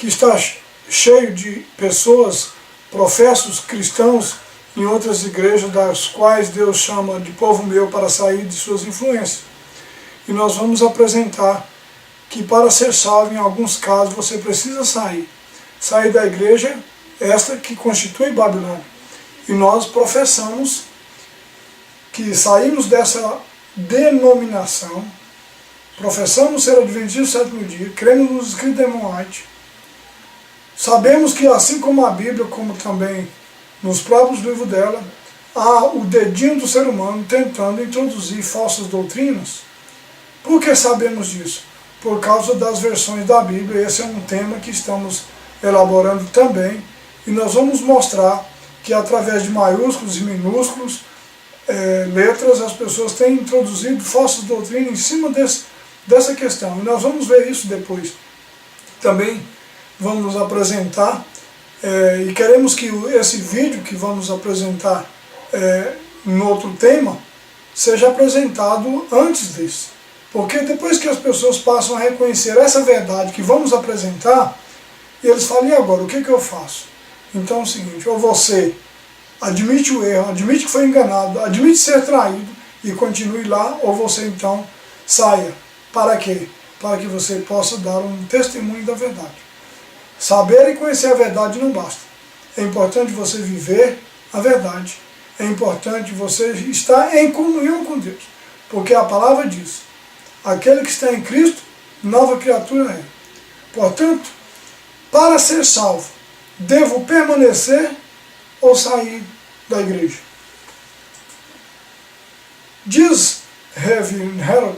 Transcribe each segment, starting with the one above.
que está cheio de pessoas, professos cristãos, em outras igrejas, das quais Deus chama de povo meu para sair de suas influências. E nós vamos apresentar que para ser salvo, em alguns casos, você precisa sair. Sair da igreja, esta que constitui Babilônia. E nós professamos que saímos dessa denominação, professamos ser adventistas do sétimo dia, cremos nos escritos de Ellen White. Sabemos que assim como a Bíblia, como também nos próprios livros dela, há o dedinho do ser humano tentando introduzir falsas doutrinas. Por que sabemos disso? Por causa das versões da Bíblia. Esse é um tema que estamos elaborando também, e nós vamos mostrar que através de maiúsculos e minúsculos, letras, as pessoas têm introduzido falsas doutrinas em cima dessa questão, e nós vamos ver isso depois. Também vamos apresentar, e queremos que esse vídeo que vamos apresentar no outro tema, seja apresentado antes desse. Porque depois que as pessoas passam a reconhecer essa verdade que vamos apresentar, e eles falam, e agora, o que eu faço? Então é o seguinte, ou você admite o erro, admite que foi enganado, admite ser traído e continue lá, ou você então saia. Para quê? Para que você possa dar um testemunho da verdade. Saber e conhecer a verdade não basta. É importante você viver a verdade. É importante você estar em comunhão com Deus. Porque a palavra diz, aquele que está em Cristo, nova criatura é. Portanto, para ser salvo, devo permanecer ou sair da igreja? Diz Reverend Harold,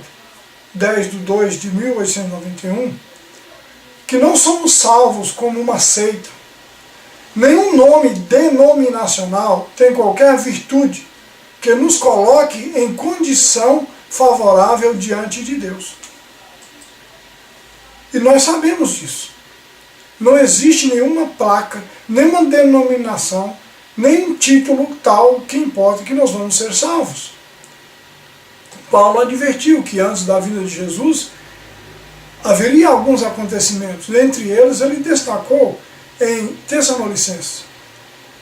10/2/1891, que não somos salvos como uma seita. Nenhum nome denominacional tem qualquer virtude que nos coloque em condição favorável diante de Deus. E nós sabemos disso. Não existe nenhuma placa, nenhuma denominação, nem título tal que importa que nós vamos ser salvos. Paulo advertiu que antes da vinda de Jesus haveria alguns acontecimentos. Entre eles, ele destacou em Tessalonicenses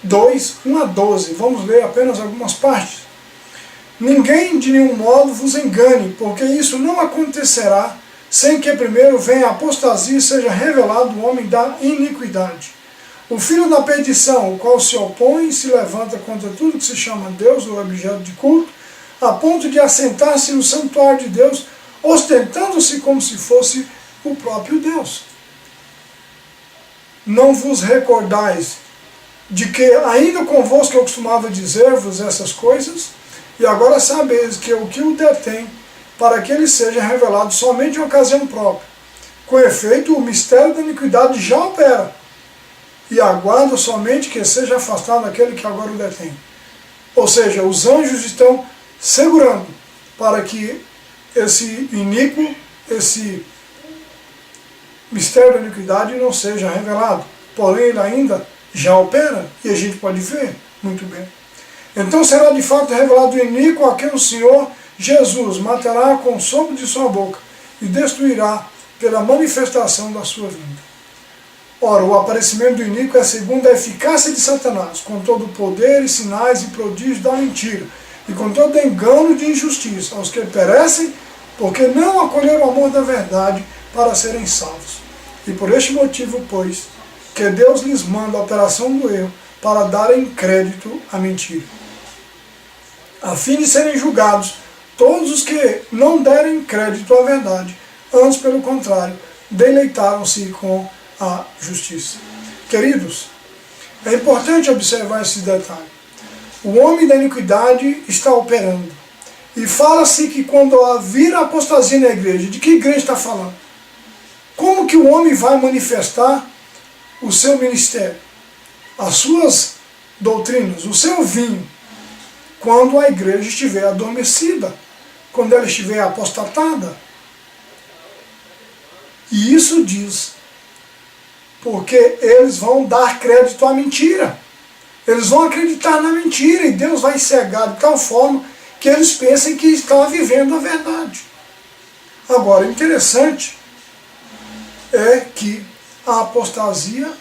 2:1-12. Vamos ler apenas algumas partes. Ninguém de nenhum modo vos engane, porque isso não acontecerá sem que primeiro venha a apostasia e seja revelado o homem da iniquidade, o filho da perdição, o qual se opõe e se levanta contra tudo que se chama Deus ou objeto de culto, a ponto de assentar-se no santuário de Deus, ostentando-se como se fosse o próprio Deus. Não vos recordais de que ainda convosco eu costumava dizer-vos essas coisas, e agora sabeis que o que o detém, para que ele seja revelado somente em ocasião própria. Com efeito, o mistério da iniquidade já opera, e aguarda somente que seja afastado aquele que agora o detém. Ou seja, os anjos estão segurando para que esse iníquo, esse mistério da iniquidade não seja revelado. Porém, ele ainda já opera, e a gente pode ver muito bem. Então será de fato revelado o iníquo a quem o Senhor Jesus matará com o sopro de sua boca e destruirá pela manifestação da sua vinda. Ora, o aparecimento do iníquo é segundo a eficácia de Satanás, com todo o poder e sinais e prodígios da mentira, e com todo engano de injustiça, aos que perecem, porque não acolheram o amor da verdade para serem salvos. E por este motivo, pois, que Deus lhes manda a operação do erro, para darem crédito à mentira, a fim de serem julgados todos os que não derem crédito à verdade, antes, pelo contrário, deleitaram-se com a justiça. Queridos, é importante observar esse detalhe. O homem da iniquidade está operando. E fala-se que quando vir a apostasia na igreja, de que igreja está falando? Como que o homem vai manifestar o seu ministério, as suas doutrinas, o seu vinho, quando a igreja estiver adormecida, quando ela estiver apostatada? E isso diz, porque eles vão dar crédito à mentira. Eles vão acreditar na mentira e Deus vai cegar de tal forma que eles pensem que estão vivendo a verdade. Agora, interessante é que a apostasia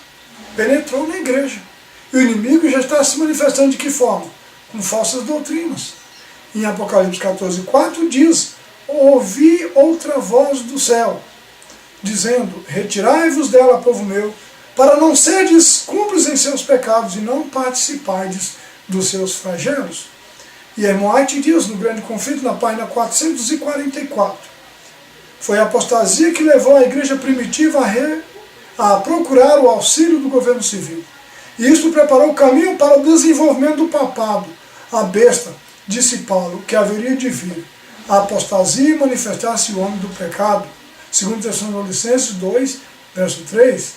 penetrou na igreja. E o inimigo já está se manifestando de que forma? Com falsas doutrinas. Em Apocalipse 14:4 diz: ouvi outra voz do céu, dizendo: retirai-vos dela, povo meu, para não serdes cúmplices em seus pecados e não participardes dos seus flagelos. E irmão White diz no Grande Conflito, na página 444, foi a apostasia que levou a igreja primitiva a procurar o auxílio do governo civil. E isto preparou o caminho para o desenvolvimento do papado, a besta, disse Paulo, que haveria de vir, a apostasia e manifestar-se o homem do pecado, segundo Tessalonicenses 2, verso 3.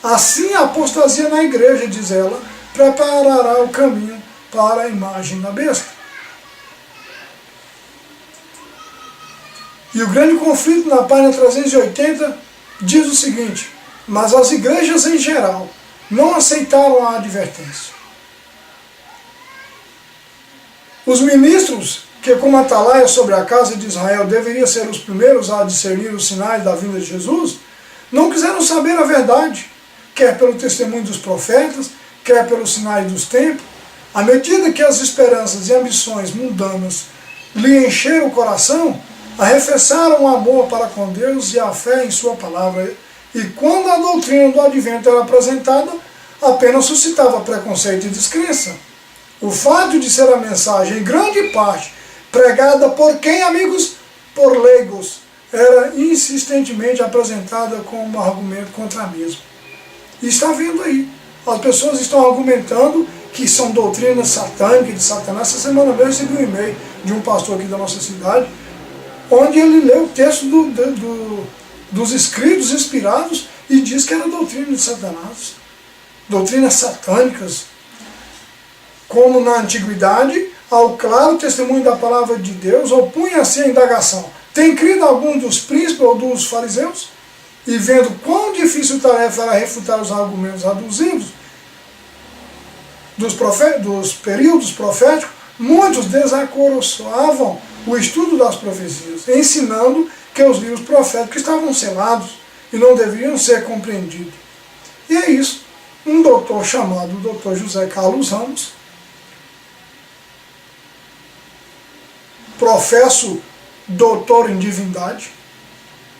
Assim a apostasia na igreja, diz ela, preparará o caminho para a imagem da besta. E o Grande Conflito, na página 380, diz o seguinte: mas as igrejas em geral não aceitaram a advertência. Os ministros, que como atalaia sobre a casa de Israel deveriam ser os primeiros a discernir os sinais da vinda de Jesus, não quiseram saber a verdade, quer pelo testemunho dos profetas, quer pelos sinais dos tempos. À medida que as esperanças e ambições mundanas lhe encheram o coração, arrefeceram o amor para com Deus e a fé em sua palavra. E quando a doutrina do advento era apresentada, apenas suscitava preconceito e descrença. O fato de ser a mensagem, em grande parte, pregada por quem, amigos? Por leigos, era insistentemente apresentada como um argumento contra a mesma. E está vendo aí, as pessoas estão argumentando que são doutrinas satânicas, de Satanás. Essa semana mesmo eu recebi um e-mail de um pastor aqui da nossa cidade, onde ele leu o texto dos escritos inspirados e diz que era doutrina de Satanás, doutrinas satânicas, como na antiguidade, ao claro testemunho da palavra de Deus, opunha-se a indagação: tem crido algum dos príncipes ou dos fariseus? E vendo quão difícil tarefa era refutar os argumentos aduzidos dos períodos proféticos, muitos desacoroçoavam o estudo das profecias, ensinando que os livros proféticos estavam selados e não deveriam ser compreendidos. E é isso. Um doutor chamado Dr. José Carlos Ramos, professo doutor em divindade,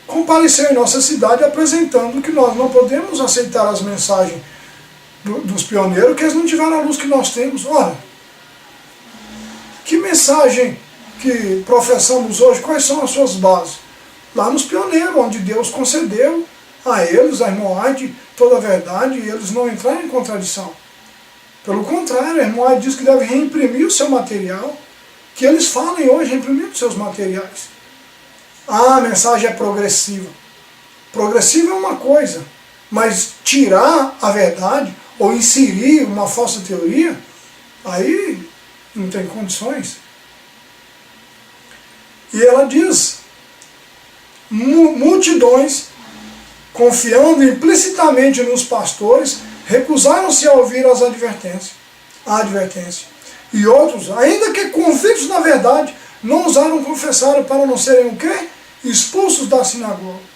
compareceu em nossa cidade apresentando que nós não podemos aceitar as mensagens dos pioneiros, que eles não tiveram a luz que nós temos. Ora, que mensagem que professamos hoje, quais são as suas bases? Lá nos pioneiros, onde Deus concedeu a eles, a irmã White, toda a verdade, e eles não entraram em contradição. Pelo contrário, a irmã White diz que deve reimprimir o seu material, que eles falem hoje reimprimindo seus materiais. A mensagem é progressiva. Progressiva é uma coisa, mas tirar a verdade ou inserir uma falsa teoria, aí não tem condições. E ela diz: multidões, confiando implicitamente nos pastores, recusaram-se a ouvir a advertência. E outros, ainda que convictos na verdade, não ousaram confessar para não serem o quê? Expulsos da sinagoga.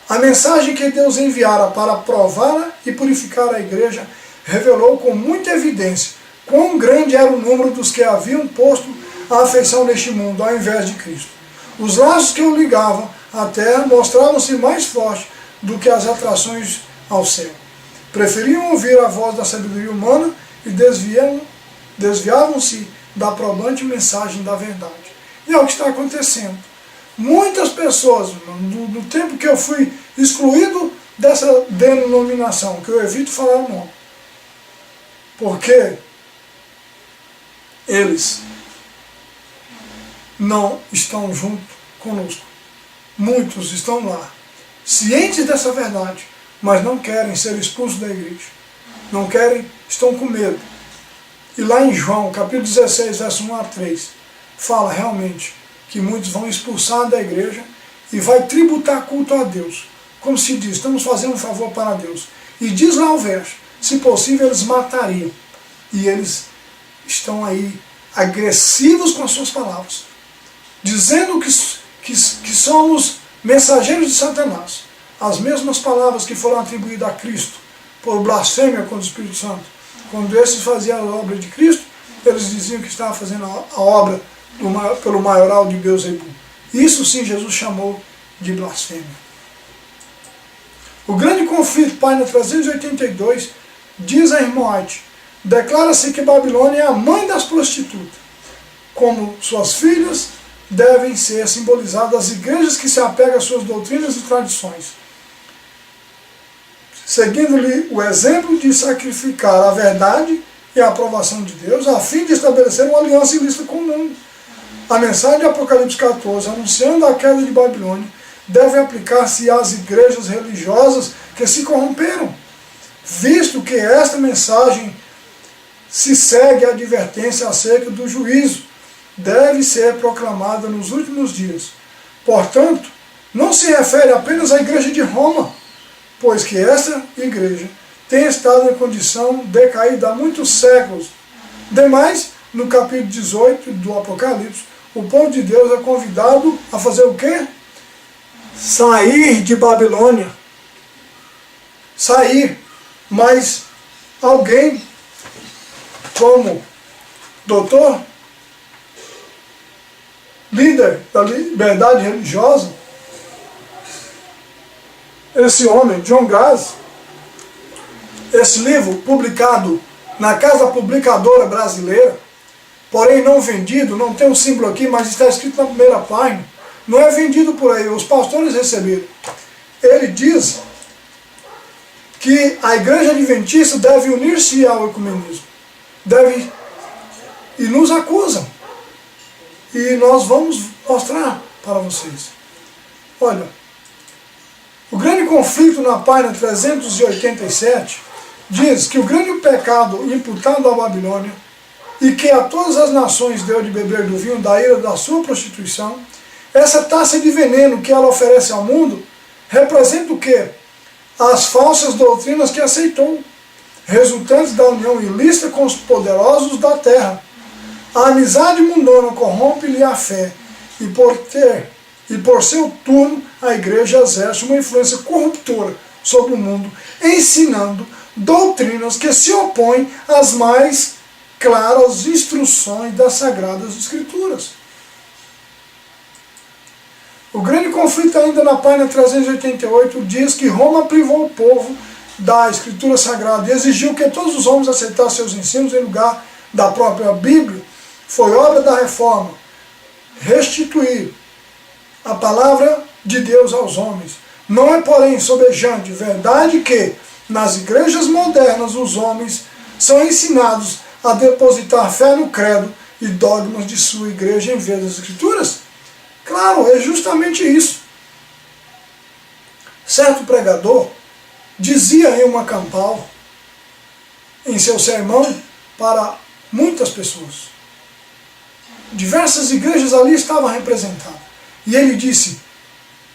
A mensagem que Deus enviara para provar e purificar a igreja revelou com muita evidência quão grande era o número dos que haviam posto a afeição neste mundo ao invés de Cristo. Os laços que o ligavam à terra mostravam-se mais fortes do que as atrações ao céu. Preferiam ouvir a voz da sabedoria humana e desviavam-se da probante mensagem da verdade. E é o que está acontecendo. Muitas pessoas, no tempo que eu fui excluído dessa denominação, que eu evito falar o nome, porque eles não estão junto conosco. Muitos estão lá, cientes dessa verdade, mas não querem ser expulsos da igreja. Não querem, estão com medo. E lá em João, capítulo 16, verso 1 a 3, fala realmente que muitos vão expulsar da igreja e vai tributar culto a Deus. Como se diz, estamos fazendo um favor para Deus. E diz lá o verso, se possível eles matariam. E eles estão aí agressivos com as suas palavras, dizendo que somos mensageiros de Satanás. as mesmas palavras que foram atribuídas a Cristo por blasfêmia contra o Espírito Santo. Quando esses faziam a obra de Cristo, eles diziam que estavam fazendo a obra pelo maioral de Beelzebul. Isso sim Jesus chamou de blasfêmia. O grande conflito, página 382, diz a irmã White, declara-se que Babilônia é a mãe das prostitutas, como suas filhas devem ser simbolizadas as igrejas que se apegam às suas doutrinas e tradições, seguindo-lhe o exemplo de sacrificar a verdade e a aprovação de Deus, a fim de estabelecer uma aliança ilícita com o mundo. A mensagem de Apocalipse 14, anunciando a queda de Babilônia, deve aplicar-se às igrejas religiosas que se corromperam, visto que esta mensagem se segue a advertência acerca do juízo, deve ser proclamada nos últimos dias. Portanto, não se refere apenas à igreja de Roma, pois que esta igreja tem estado em condição decaída há muitos séculos. Demais, no capítulo 18 do Apocalipse, o povo de Deus é convidado a fazer o quê? Sair de Babilônia. Sair. Mas alguém como doutor, líder da liberdade religiosa, esse homem, John Graz, esse livro publicado na Casa Publicadora Brasileira, porém não vendido, não tem um símbolo aqui, mas está escrito na primeira página, não é vendido por aí, os pastores receberam. Ele diz que a igreja adventista deve unir-se ao ecumenismo, e nos acusam. E nós vamos mostrar para vocês. Olha, o grande conflito na página 387 diz que o grande pecado imputado à Babilônia e que a todas as nações deu de beber do vinho da ira da sua prostituição, essa taça de veneno que ela oferece ao mundo, representa o quê? As falsas doutrinas que aceitou, resultantes da união ilícita com os poderosos da terra. A amizade mundana corrompe-lhe a fé, e por seu turno a igreja exerce uma influência corruptora sobre o mundo, ensinando doutrinas que se opõem às mais claras instruções das Sagradas Escrituras. O grande conflito ainda na página 388 diz que Roma privou o povo da Escritura Sagrada e exigiu que todos os homens aceitassem seus ensinos em lugar da própria Bíblia. Foi obra da reforma restituir a palavra de Deus aos homens. Não é, porém, sobejante verdade que, nas igrejas modernas, os homens são ensinados a depositar fé no credo e dogmas de sua igreja em vez das Escrituras? Claro, é justamente isso. Certo pregador dizia em uma campal, em seu sermão, para muitas pessoas. Diversas igrejas ali estavam representadas. E ele disse,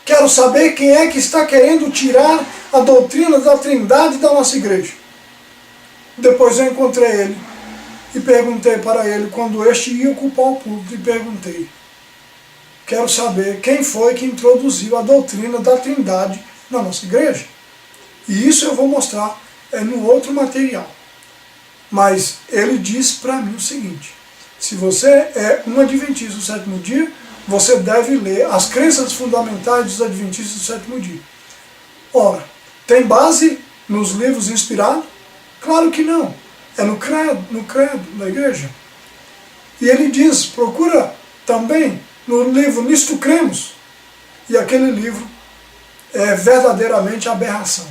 quero saber quem é que está querendo tirar a doutrina da Trindade da nossa igreja. Depois eu encontrei ele e perguntei para ele, quando este ia ocupar o púlpito, e perguntei, quero saber quem foi que introduziu a doutrina da Trindade na nossa igreja. E isso eu vou mostrar no outro material. Mas ele disse para mim o seguinte, se você é um adventista do sétimo dia, você deve ler as crenças fundamentais dos adventistas do sétimo dia. Ora, tem base nos livros inspirados? Claro que não. É no credo da igreja. E ele diz, procura também no livro Nisto Cremos. E aquele livro é verdadeiramente aberração.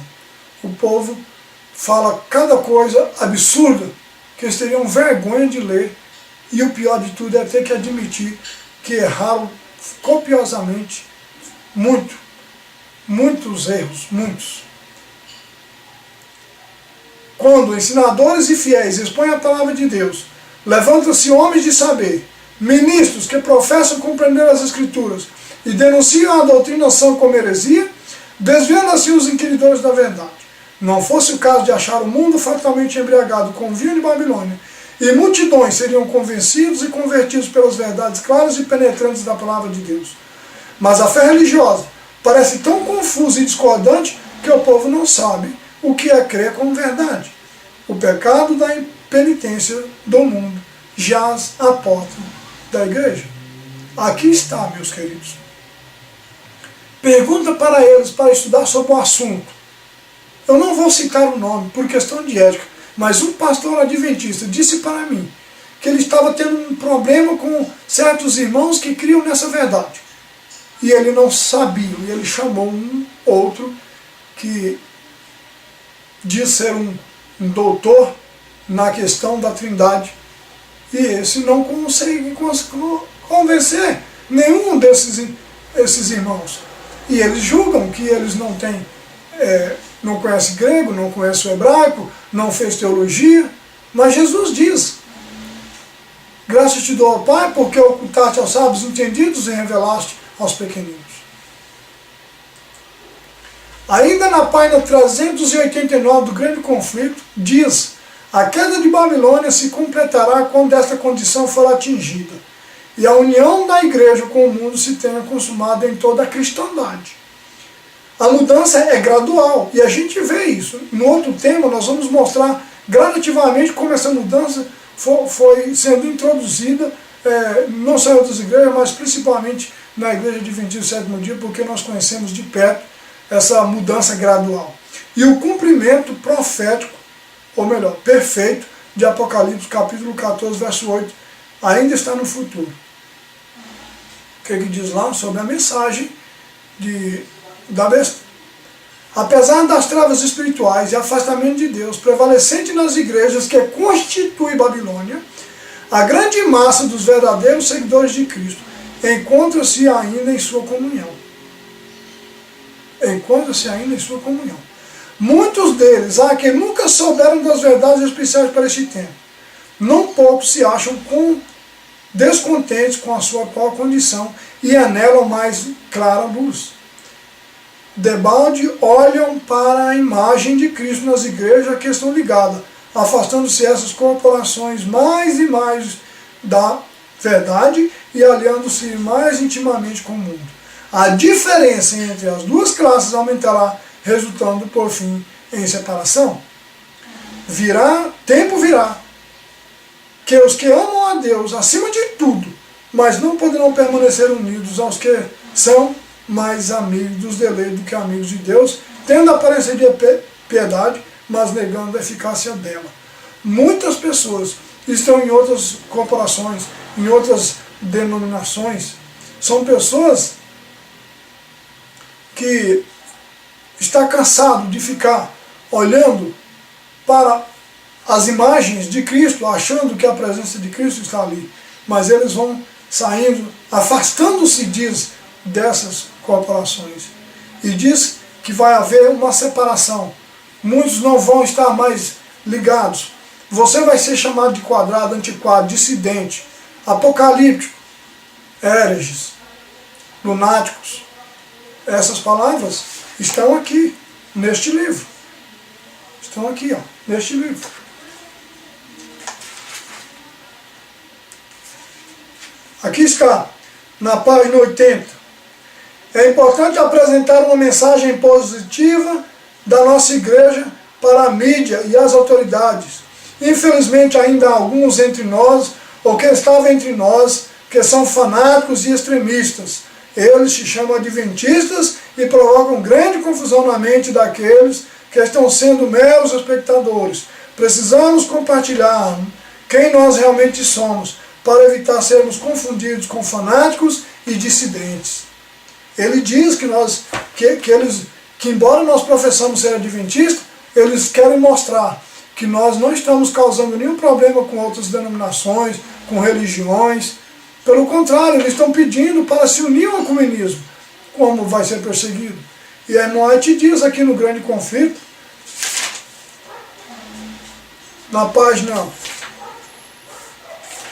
O povo fala cada coisa absurda que eles teriam vergonha de ler. E o pior de tudo é ter que admitir que erraram copiosamente, muitos erros, muitos. Quando ensinadores e fiéis expõem a palavra de Deus, levantam-se homens de saber, ministros que professam compreender as Escrituras e denunciam a doutrinação como heresia, desviando assim os inquiridores da verdade. Não fosse o caso de achar o mundo fatalmente embriagado com o vinho de Babilônia, e multidões seriam convencidos e convertidos pelas verdades claras e penetrantes da palavra de Deus. Mas a fé religiosa, parece tão confuso e discordante que o povo não sabe o que é crer como verdade. O pecado da impenitência do mundo jaz à porta da igreja. Aqui está, meus queridos. Pergunta para eles para estudar sobre o assunto. Eu não vou citar o nome por questão de ética, mas um pastor adventista disse para mim que ele estava tendo um problema com certos irmãos que criam nessa verdade. E ele não sabia, e ele chamou um outro que diz ser um doutor na questão da Trindade. E esse não consegue convencer nenhum esses irmãos. E eles julgam que eles não têm, não conhecem grego, não conhecem o hebraico, não fez teologia. Mas Jesus diz: graças te dou, Pai, porque ocultaste aos sábios entendidos e revelaste aos pequeninos. Ainda na página 389 do Grande Conflito, diz: a queda de Babilônia se completará quando esta condição for atingida, e a união da igreja com o mundo se tenha consumado em toda a cristandade. A mudança é gradual, e a gente vê isso. No outro tema, nós vamos mostrar gradativamente como essa mudança foi sendo introduzida, não só em outras igrejas, mas principalmente na Igreja Adventista do Sétimo Dia, porque nós conhecemos de perto essa mudança gradual. E o cumprimento profético, ou melhor, perfeito, de Apocalipse, capítulo 14, verso 8, ainda está no futuro. O que diz lá? Sobre a mensagem da besta. Apesar das travas espirituais e afastamento de Deus prevalecente nas igrejas que constitui Babilônia, a grande massa dos verdadeiros seguidores de Cristo encontra-se ainda em sua comunhão. Encontra-se ainda em sua comunhão. Muitos deles há que nunca souberam das verdades especiais para este tempo. Não poucos se acham descontentes com a sua atual condição e anelam mais clara luz. Debalde olham para a imagem de Cristo nas igrejas que estão ligadas, afastando-se essas corporações mais e mais da verdade e aliando-se mais intimamente com o mundo. A diferença entre as duas classes aumentará, resultando por fim em separação. Tempo virá que os que amam a Deus acima de tudo, mas não poderão permanecer unidos aos que são mais amigos dos deleitos do que amigos de Deus, tendo a aparência de piedade, mas negando a eficácia dela. Muitas pessoas estão em outras corporações, em outras denominações, são pessoas que estão cansadas de ficar olhando para as imagens de Cristo, achando que a presença de Cristo está ali, mas eles vão saindo, afastando-se, diz, dessas corporações. E diz que vai haver uma separação. Muitos não vão estar mais ligados. Você vai ser chamado de quadrado, antiquado, dissidente, apocalíptico, hereges, lunáticos. Essas palavras estão aqui, neste livro. Estão aqui, neste livro. Aqui está, na página 80. É importante apresentar uma mensagem positiva da nossa igreja para a mídia e as autoridades. Infelizmente ainda há alguns entre nós, ou que estavam entre nós, que são fanáticos e extremistas. Eles se chamam adventistas e provocam grande confusão na mente daqueles que estão sendo meros espectadores. Precisamos compartilhar quem nós realmente somos, para evitar sermos confundidos com fanáticos e dissidentes. Ele diz que embora nós professamos ser adventistas, eles querem mostrar que nós não estamos causando nenhum problema com outras denominações, com religiões. Pelo contrário, eles estão pedindo para se unir ao ecumenismo, como vai ser perseguido. E a irmã White diz aqui no Grande Conflito, na página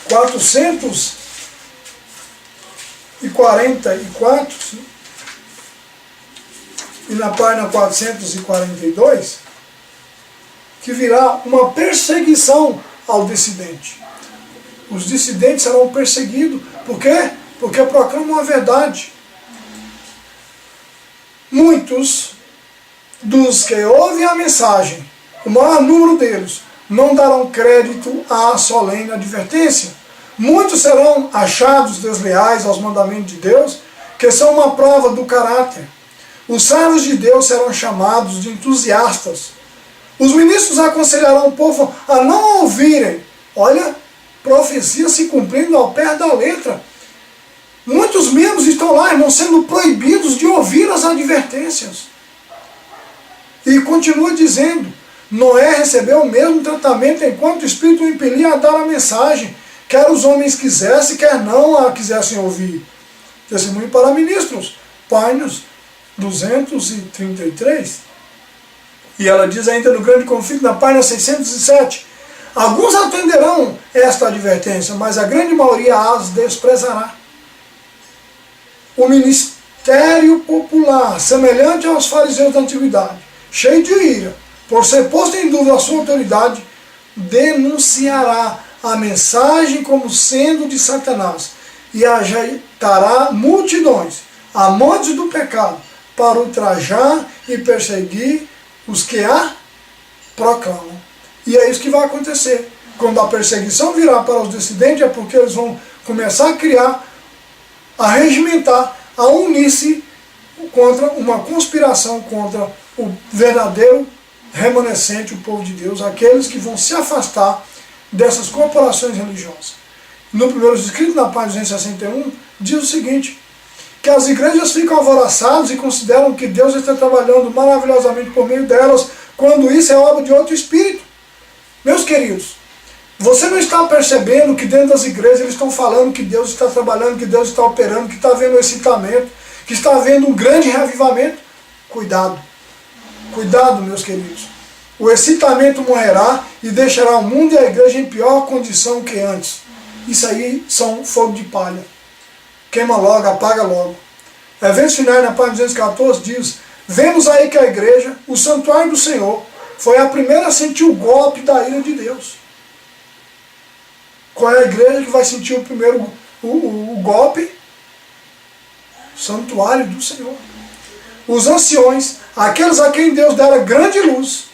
444 e na página 442, que virá uma perseguição ao dissidente. Os dissidentes serão perseguidos. Por quê? Porque proclamam a verdade. muitos dos que ouvem a mensagem, o maior número deles, não darão crédito à solene advertência. Muitos serão achados desleais aos mandamentos de Deus, que são uma prova do caráter. Os servos de Deus serão chamados de entusiastas. Os ministros aconselharão o povo a não ouvirem. Olha, profecia se cumprindo ao pé da letra. Muitos membros estão lá, irmãos, sendo proibidos de ouvir as advertências. E continua dizendo, Noé recebeu o mesmo tratamento enquanto o Espírito o impelia a dar a mensagem, quer os homens quisessem, quer não a quisessem ouvir. Testemunho para ministros, Páginas 233. E ela diz ainda no grande conflito, na página 607, alguns atenderão esta advertência, mas a grande maioria as desprezará. O ministério popular, semelhante aos fariseus da antiguidade, cheio de ira, por ser posto em dúvida a sua autoridade, denunciará a mensagem como sendo de Satanás e ajeitará multidões, amantes do pecado, para ultrajar e perseguir os que a proclamam. E é isso que vai acontecer. Quando a perseguição virá para os dissidentes, é porque eles vão começar a criar, a regimentar, a unir-se contra uma conspiração contra o verdadeiro remanescente, o povo de Deus, aqueles que vão se afastar dessas corporações religiosas. No primeiro escrito, na página 261, diz o seguinte, que as igrejas ficam alvoroçadas e consideram que Deus está trabalhando maravilhosamente por meio delas, quando isso é obra de outro espírito. Meus queridos, você não está percebendo que dentro das igrejas eles estão falando que Deus está trabalhando, que Deus está operando, que está havendo excitamento, que está havendo um grande reavivamento? Cuidado. Cuidado, meus queridos. O excitamento morrerá e deixará o mundo e a igreja em pior condição que antes. Isso aí são fogo de palha. Queima logo, apaga logo. Eventos finais na página 214 diz, vemos aí que a igreja, o santuário do Senhor, foi a primeira a sentir o golpe da ira de Deus. Qual é a igreja que vai sentir o primeiro o golpe? Santuário do Senhor. Os anciões, aqueles a quem Deus dera grande luz,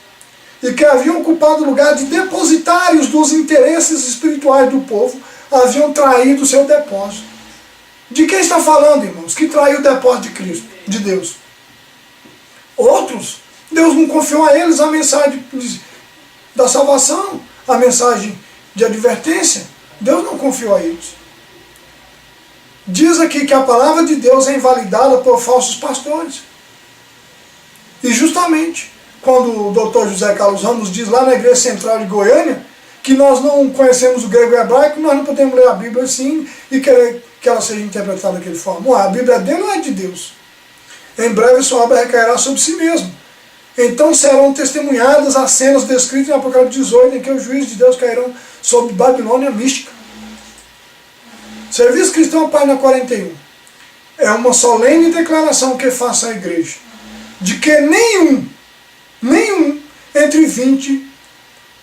e que haviam ocupado o lugar de depositários dos interesses espirituais do povo, haviam traído o seu depósito. De quem está falando, irmãos? Que traiu o depósito de Cristo, de Deus. Outros, Deus não confiou a eles a mensagem da salvação, a mensagem de advertência. Deus não confiou a eles. Diz aqui que a palavra de Deus é invalidada por falsos pastores. E justamente, quando o Dr. José Carlos Ramos diz lá na Igreja Central de Goiânia, que nós não conhecemos o grego e o hebraico, nós não podemos ler a Bíblia assim e querer que ela seja interpretada daquele forma. A Bíblia dele não é de Deus. Em breve sua obra recairá sobre si mesmo. Então serão testemunhadas as cenas descritas em Apocalipse 18, em que os juízes de Deus cairão sobre Babilônia mística. Serviço Cristão, página 41. É uma solene declaração que faça a igreja, de que nenhum entre 20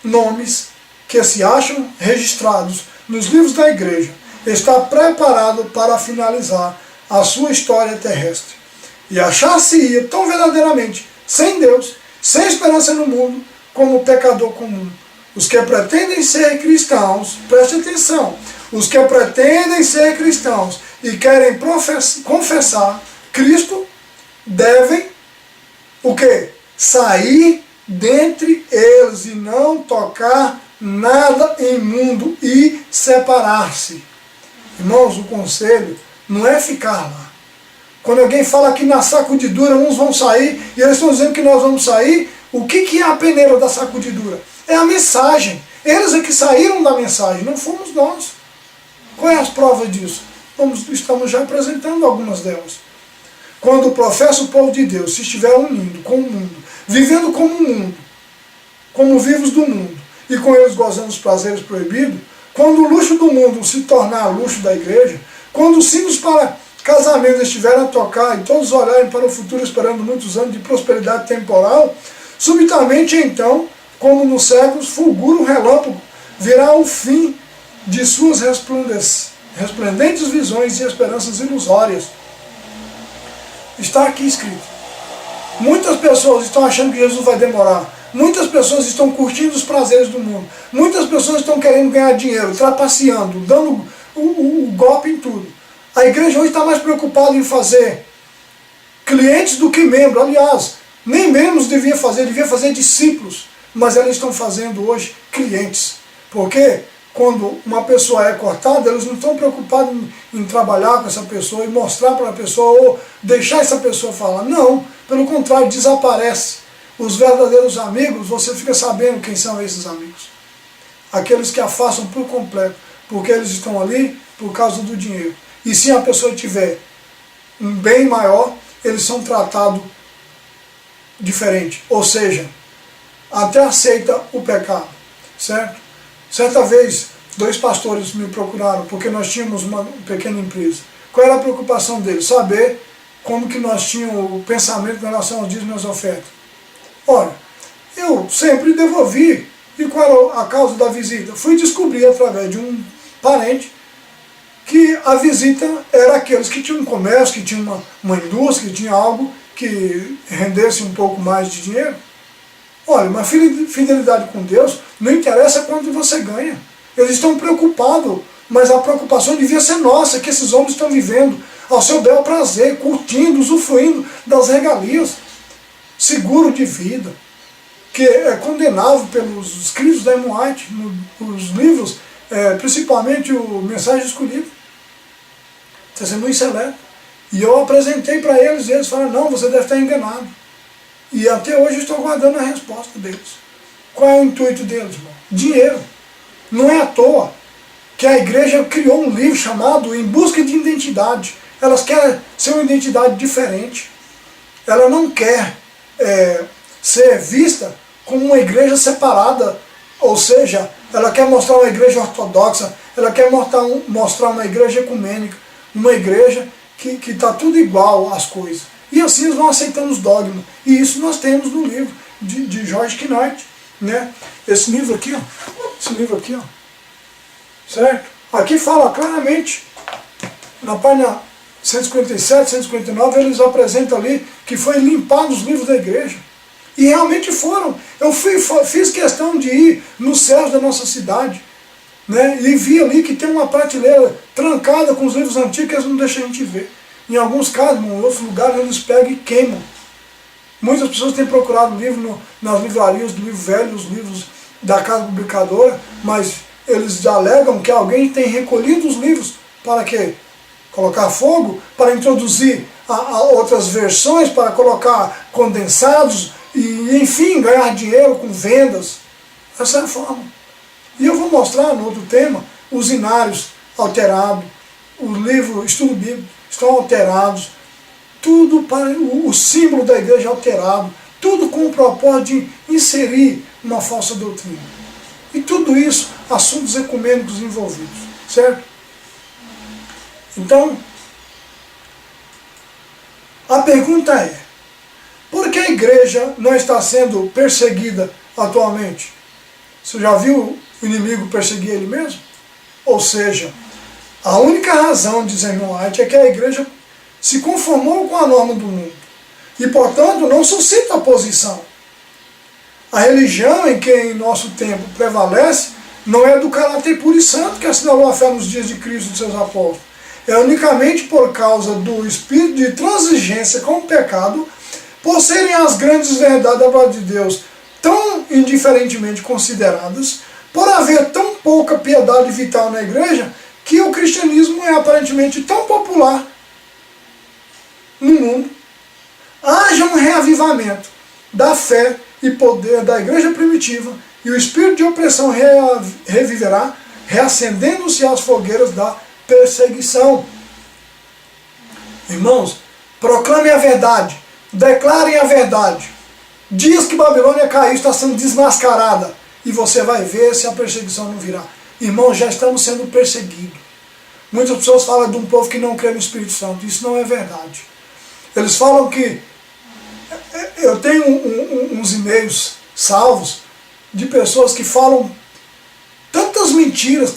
nomes que se acham registrados nos livros da igreja está preparado para finalizar a sua história terrestre. E achar-se-ia tão verdadeiramente sem Deus, sem esperança no mundo, como o pecador comum. Os que pretendem ser cristãos, preste atenção, os que pretendem ser cristãos e querem confessar Cristo, devem, o quê? Sair dentre eles e não tocar nada imundo e separar-se. Irmãos, o conselho não é ficar lá. Quando alguém fala que na sacudidura uns vão sair, e eles estão dizendo que nós vamos sair, o que é a peneira da sacudidura? É a mensagem. Eles é que saíram da mensagem, não fomos nós. Qual é as provas disso? Estamos já apresentando algumas delas. Quando professa o povo de Deus se estiver unindo com o mundo, vivendo como o mundo, como vivos do mundo, e com eles gozando os prazeres proibidos, quando o luxo do mundo se tornar luxo da igreja, quando os sinos para casamento estiverem a tocar e todos olharem para o futuro esperando muitos anos de prosperidade temporal, subitamente então, como nos séculos, fulgura um relâmpago, virá o fim de suas resplendentes visões e esperanças ilusórias. Está aqui escrito. Muitas pessoas estão achando que Jesus vai demorar. Muitas pessoas estão curtindo os prazeres do mundo. Muitas pessoas estão querendo ganhar dinheiro, trapaceando, dando o golpe em tudo. A igreja hoje está mais preocupada em fazer clientes do que membros. Aliás, nem membros devia fazer discípulos. Mas elas estão fazendo hoje clientes. Porque quando uma pessoa é cortada, eles não estão preocupados em trabalhar com essa pessoa e mostrar para a pessoa ou deixar essa pessoa falar. Não, pelo contrário, desaparece. Os verdadeiros amigos, você fica sabendo quem são esses amigos. Aqueles que afastam por completo, porque eles estão ali por causa do dinheiro. E se a pessoa tiver um bem maior, eles são tratados diferente. Ou seja, até aceita o pecado, certo? Certa vez, 2 pastores me procuraram, porque nós tínhamos uma pequena empresa. Qual era a preocupação deles? Saber como que nós tínhamos o pensamento em relação aos dízimos e às ofertas. Olha, eu sempre devolvi. E qual era a causa da visita? Fui descobrir através de um parente que a visita era aqueles que tinham um comércio, que tinham uma indústria, que tinha algo que rendesse um pouco mais de dinheiro. Olha, uma fidelidade com Deus não interessa quanto você ganha. Eles estão preocupados, mas a preocupação devia ser nossa, que esses homens estão vivendo ao seu bel prazer, curtindo, usufruindo das regalias. Seguro de vida, que é condenável pelos escritos da Ellen White, nos livros, principalmente o Mensagem Escolhida, testemunho seleto. E eu apresentei para eles, e eles falaram, não, você deve estar enganado. E até hoje eu estou guardando a resposta deles. Qual é o intuito deles, irmão? Dinheiro. Não é à toa que a igreja criou um livro chamado Em Busca de Identidade. Elas querem ser uma identidade diferente. Ela não quer ser vista como uma igreja separada, ou seja, ela quer mostrar uma igreja ortodoxa, ela quer mostrar uma igreja ecumênica, uma igreja que está tudo igual às coisas. E assim eles vão aceitando os dogmas. E isso nós temos no livro de George Knight, né? Esse livro aqui, ó. Certo? Aqui fala claramente, na página 157, 159, eles apresentam ali que foi limpado os livros da igreja. E realmente foram. Eu fiz questão de ir nos céus da nossa cidade, né? E vi ali que tem uma prateleira trancada com os livros antigos que eles não deixam a gente ver. Em alguns casos, em outros lugares, eles pegam e queimam. Muitas pessoas têm procurado livro nas livrarias, do livro velho, os livros da casa publicadora, mas eles alegam que alguém tem recolhido os livros para quê? Colocar fogo, para introduzir outras versões, para colocar condensados e, enfim, ganhar dinheiro com vendas. Essa é a forma. E eu vou mostrar no outro tema os inários alterados, o livro Estudo Bíblico estão alterados, tudo para o símbolo da igreja alterado, tudo com o propósito de inserir uma falsa doutrina. E tudo isso, assuntos ecumênicos envolvidos, certo? Então, a pergunta é, por que a igreja não está sendo perseguida atualmente? Você já viu o inimigo perseguir ele mesmo? Ou seja, a única razão, diz Ellen White, é que a igreja se conformou com a norma do mundo e, portanto, não suscita oposição. A religião em que em nosso tempo prevalece não é do caráter puro e santo que assinalou a fé nos dias de Cristo e de seus apóstolos. É unicamente por causa do espírito de transigência com o pecado, por serem as grandes verdades da palavra de Deus tão indiferentemente consideradas, por haver tão pouca piedade vital na igreja, que o cristianismo é aparentemente tão popular no mundo. Haja um reavivamento da fé e poder da igreja primitiva, e o espírito de opressão reviverá, reacendendo-se as fogueiras da perseguição. Irmãos, proclamem a verdade, declarem a verdade. Diz que Babilônia caiu, está sendo desmascarada, e você vai ver se a perseguição não virá. Irmãos, já estamos sendo perseguidos. Muitas pessoas falam de um povo que não crê no Espírito Santo. Isso não é verdade. Eles falam que... Eu tenho uns e-mails salvos de pessoas que falam tantas mentiras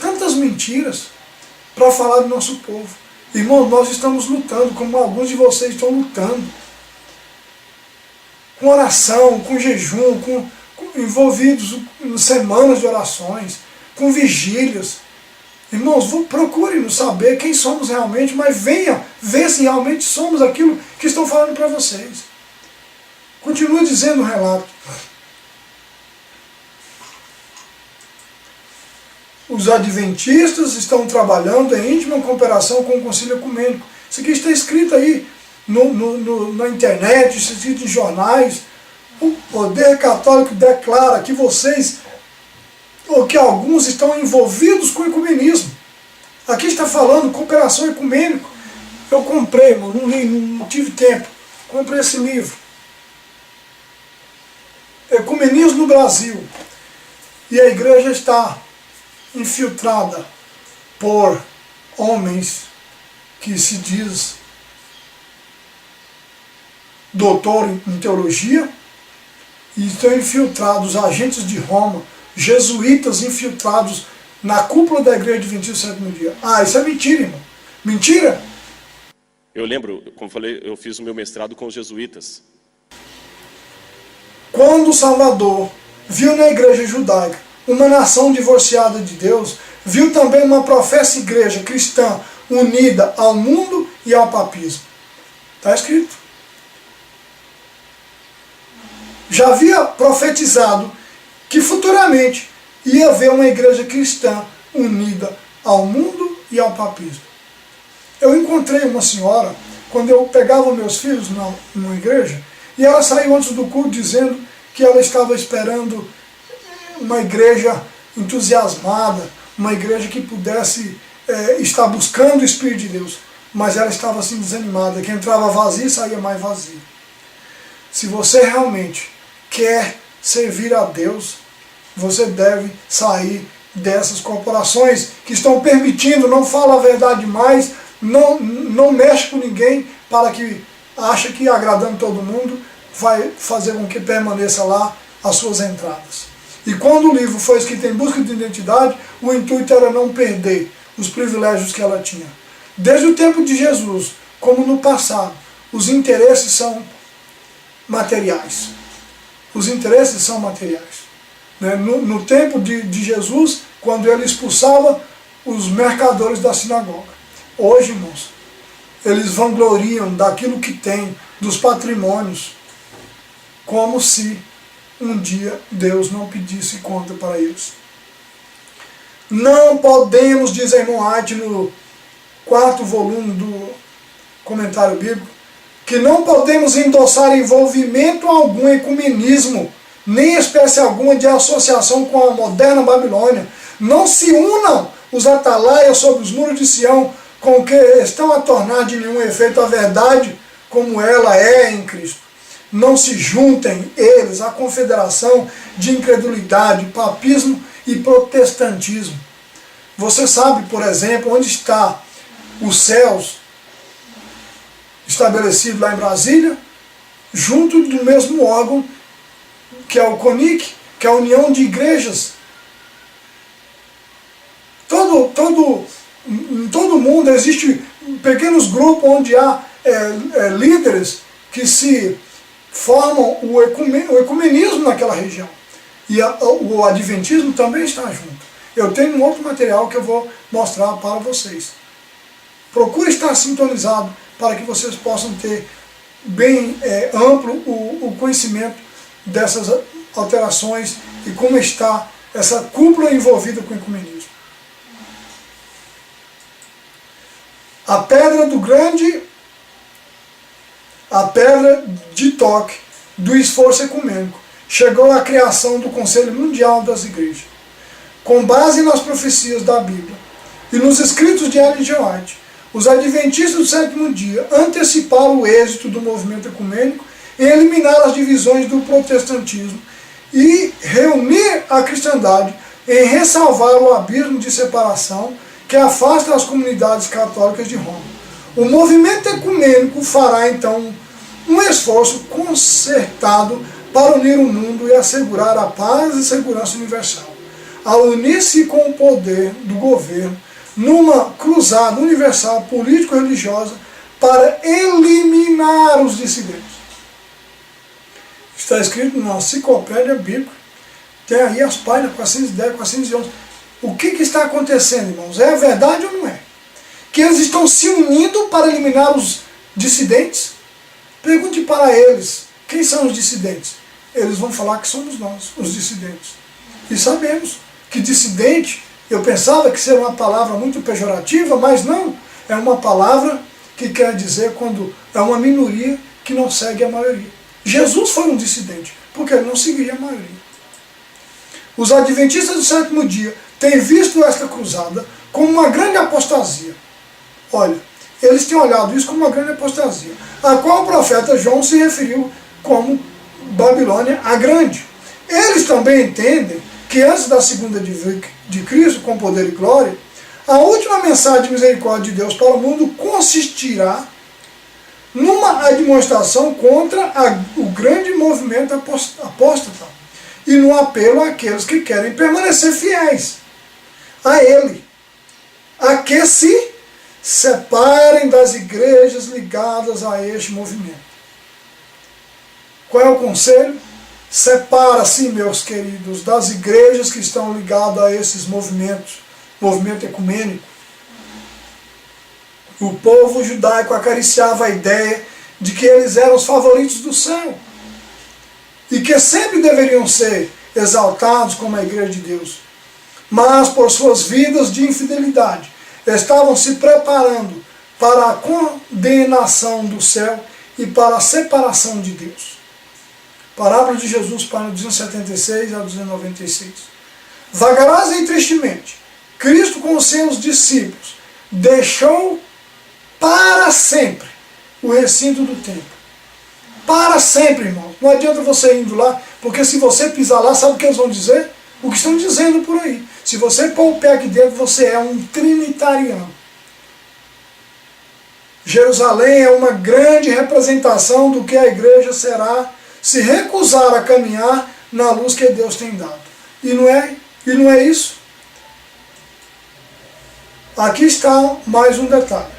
para falar do nosso povo. Irmãos, nós estamos lutando, como alguns de vocês estão lutando. com oração, com jejum, envolvidos em semanas de orações, com vigílias. Irmãos, procure-nos saber quem somos realmente, mas venha ver se realmente somos aquilo que estão falando para vocês. Continua dizendo o relato. Os adventistas estão trabalhando em íntima cooperação com o Concílio Ecumênico. Isso aqui está escrito aí na internet, está escrito em jornais. O poder católico declara que vocês, ou que alguns estão envolvidos com o ecumenismo. Aqui está falando cooperação ecumênica. Eu comprei, irmão, não li, não tive tempo. Comprei esse livro. Ecumenismo no Brasil. E a igreja está infiltrada por homens que se diz doutor em teologia, e estão infiltrados agentes de Roma, jesuítas infiltrados na cúpula da Igreja Adventista do Sétimo Dia. Ah, isso é mentira, irmão. Mentira? Eu lembro, como falei, eu fiz o meu mestrado com os jesuítas. Quando Salvador viu na igreja judaica uma nação divorciada de Deus, viu também uma professa igreja cristã unida ao mundo e ao papismo. Está escrito. Já havia profetizado que futuramente ia haver uma igreja cristã unida ao mundo e ao papismo. Eu encontrei uma senhora, quando eu pegava meus filhos numa igreja, e ela saiu antes do culto dizendo que ela estava esperando uma igreja entusiasmada, uma igreja que pudesse estar buscando o Espírito de Deus. Mas ela estava assim desanimada, que entrava vazia e saía mais vazia. Se você realmente quer servir a Deus, você deve sair dessas corporações que estão permitindo, não fala a verdade mais, não mexe com ninguém, para que acha que agradando todo mundo vai fazer com que permaneça lá as suas entradas. E quando o livro foi escrito em busca de identidade, o intuito era não perder os privilégios que ela tinha. Desde o tempo de Jesus, como no passado, os interesses são materiais. Os interesses são materiais. No tempo de Jesus, quando ele expulsava os mercadores da sinagoga. Hoje, irmãos, eles vangloriam daquilo que tem, dos patrimônios, como se um dia Deus não pedisse conta para eles. Não podemos, diz a irmã White no 4º volume do Comentário Bíblico, que não podemos endossar envolvimento algum em ecumenismo, nem espécie alguma de associação com a moderna Babilônia. Não se unam os atalaias sobre os muros de Sião, com que estão a tornar de nenhum efeito a verdade como ela é em Cristo. Não se juntem eles à confederação de incredulidade, papismo e protestantismo. Você sabe, por exemplo, onde está os céus estabelecido lá em Brasília, junto do mesmo órgão que é o CONIC, que é a União de Igrejas. Em todo mundo existem pequenos grupos onde há líderes que se formam o ecumenismo naquela região. E o adventismo também está junto. Eu tenho um outro material que eu vou mostrar para vocês. Procure estar sintonizado para que vocês possam ter bem amplo o conhecimento dessas alterações e como está essa cúpula envolvida com o ecumenismo. A pedra de toque do esforço ecumênico chegou à criação do Conselho Mundial das Igrejas. Com base nas profecias da Bíblia e nos escritos de Ellen G. White, os adventistas do sétimo dia anteciparam o êxito do movimento ecumênico em eliminar as divisões do protestantismo e reunir a cristandade em ressalvar o abismo de separação que afasta as comunidades católicas de Roma. O movimento ecumênico fará então um esforço concertado para unir o mundo e assegurar a paz e segurança universal. Ao unir-se com o poder do governo numa cruzada universal político-religiosa para eliminar os dissidentes. Está escrito na enciclopédia bíblica. Tem aí as páginas 410, 411. O que está acontecendo, irmãos? É verdade ou não é? Que eles estão se unindo para eliminar os dissidentes? Pergunte para eles, quem são os dissidentes? Eles vão falar que somos nós, os dissidentes. E sabemos que dissidente, eu pensava que seria uma palavra muito pejorativa, mas não. É uma palavra que quer dizer quando é uma minoria que não segue a maioria. Jesus foi um dissidente, porque ele não seguia a maioria. Os adventistas do sétimo dia têm visto esta cruzada como uma grande apostasia. Olha, eles têm olhado isso como uma grande apostasia, a qual o profeta João se referiu como Babilônia a Grande. Eles também entendem que antes da segunda de Cristo, com poder e glória, a última mensagem de misericórdia de Deus para o mundo consistirá numa admoestação contra o grande movimento apóstata e no apelo àqueles que querem permanecer fiéis a Ele, a que se separem das igrejas ligadas a este movimento. Qual é o conselho? Separa-se, meus queridos, das igrejas que estão ligadas a esses movimentos, movimento ecumênico. O povo judaico acariciava a ideia de que eles eram os favoritos do céu e que sempre deveriam ser exaltados como a igreja de Deus. Mas, por suas vidas de infidelidade, estavam se preparando para a condenação do céu e para a separação de Deus. Parábola de Jesus, página 276 a 296. Vagarosamente e tristemente, Cristo com os seus discípulos deixou para sempre o recinto do templo. Para sempre, irmão. Não adianta você indo lá, porque se você pisar lá, sabe o que eles vão dizer? O que estão dizendo por aí. Se você pôr o pé aqui dentro, você é um trinitariano. Jerusalém é uma grande representação do que a igreja será se recusar a caminhar na luz que Deus tem dado. E não é isso? Aqui está mais um detalhe.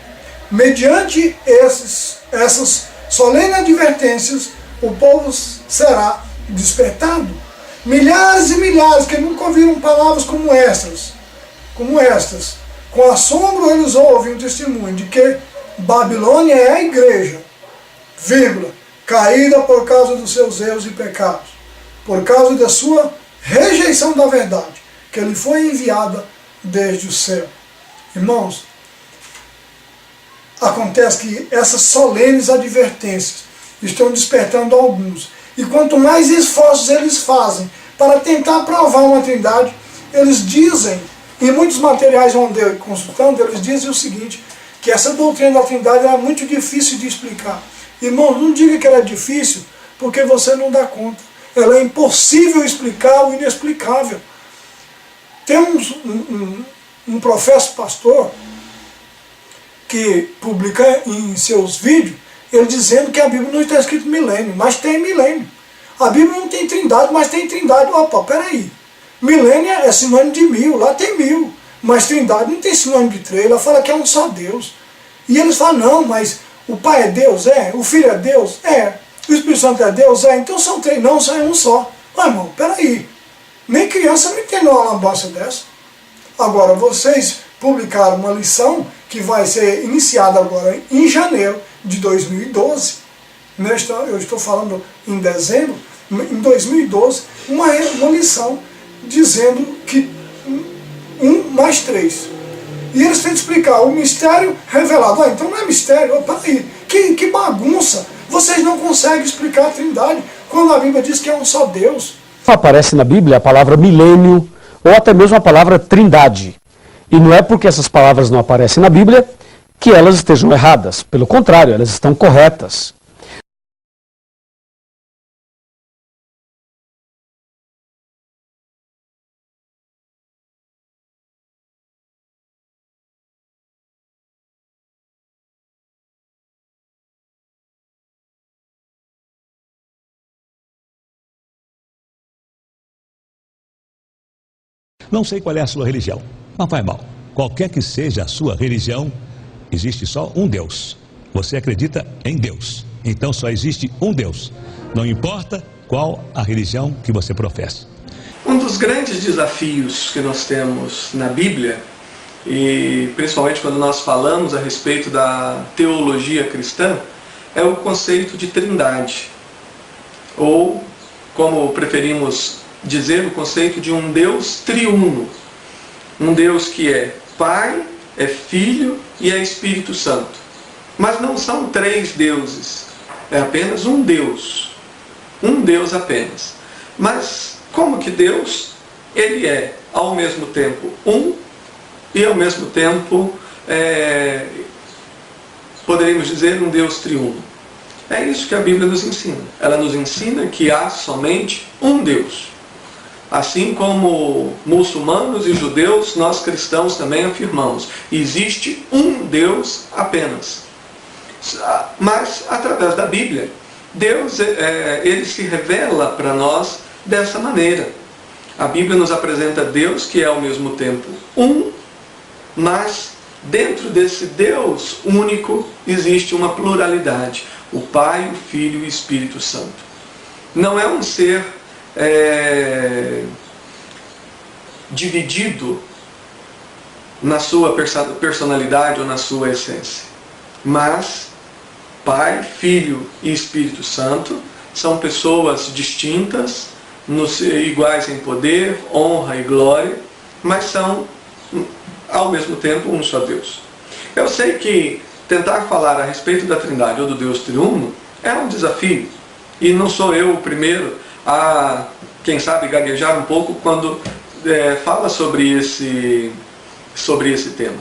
Mediante essas solenes advertências, o povo será despertado. Milhares e milhares que nunca ouviram palavras como estas, com assombro eles ouvem o testemunho de que Babilônia é a igreja, vírgula, caída por causa dos seus erros e pecados, por causa da sua rejeição da verdade, que lhe foi enviada desde o céu. Irmãos, acontece que essas solenes advertências estão despertando alguns. E quanto mais esforços eles fazem para tentar provar uma trindade, eles dizem, em muitos materiais onde eu consultando, eles dizem o seguinte, que essa doutrina da trindade era muito difícil de explicar. Irmão, não diga que ela é difícil, porque você não dá conta. Ela é impossível explicar o inexplicável. Tem um professo pastor que publica em seus vídeos, ele dizendo que a Bíblia não está escrito milênio, mas tem milênio. A Bíblia não tem trindade, mas tem trindade. Opa, peraí. Milênio é sinônimo de 1000, lá tem 1000. Mas trindade não tem sinônimo de 3, ela fala que é um só Deus. E eles falam, não, mas o Pai é Deus? É. O Filho é Deus? É. O Espírito Santo é Deus? É. Então são 3, não, só é um só. Mas, irmão, peraí. Nem criança não entende uma lambança dessa. Agora, vocês publicaram uma lição que vai ser iniciada agora em janeiro de 2012. Eu estou falando em dezembro. Em 2012, uma lição dizendo que 1 mais 3. E eles têm que explicar o mistério revelado. Ah, então não é mistério. Peraí, que bagunça. Vocês não conseguem explicar a trindade quando a Bíblia diz que é um só Deus. Aparece na Bíblia a palavra milênio ou até mesmo a palavra trindade. E não é porque essas palavras não aparecem na Bíblia que elas estejam erradas. Pelo contrário, elas estão corretas. Não sei qual é a sua religião, não faz mal. Qualquer que seja a sua religião, existe só um Deus. Você acredita em Deus, então só existe um Deus. Não importa qual a religião que você professa. Um dos grandes desafios que nós temos na Bíblia, e principalmente quando nós falamos a respeito da teologia cristã, é o conceito de trindade, ou, como preferimos dizer, o conceito de um Deus triuno. Um Deus que é Pai, é Filho e é Espírito Santo. Mas não são três deuses, é apenas um Deus apenas. Mas como que Deus, ele é ao mesmo tempo um e ao mesmo tempo, poderíamos dizer, um Deus triuno. É isso que a Bíblia nos ensina. Ela nos ensina que há somente um Deus. Assim como muçulmanos e judeus, nós cristãos também afirmamos, existe um Deus apenas. Mas, através da Bíblia, Deus ele se revela para nós dessa maneira. A Bíblia nos apresenta Deus que é ao mesmo tempo um, mas dentro desse Deus único existe uma pluralidade. O Pai, o Filho e o Espírito Santo. Não é um ser dividido na sua personalidade ou na sua essência. Mas Pai, Filho e Espírito Santo são pessoas distintas, iguais em poder, honra e glória, mas são ao mesmo tempo um só Deus. Eu sei que tentar falar a respeito da Trindade ou do Deus triuno é um desafio, e não sou eu o primeiro a, quem sabe, gaguejar um pouco quando fala sobre esse tema.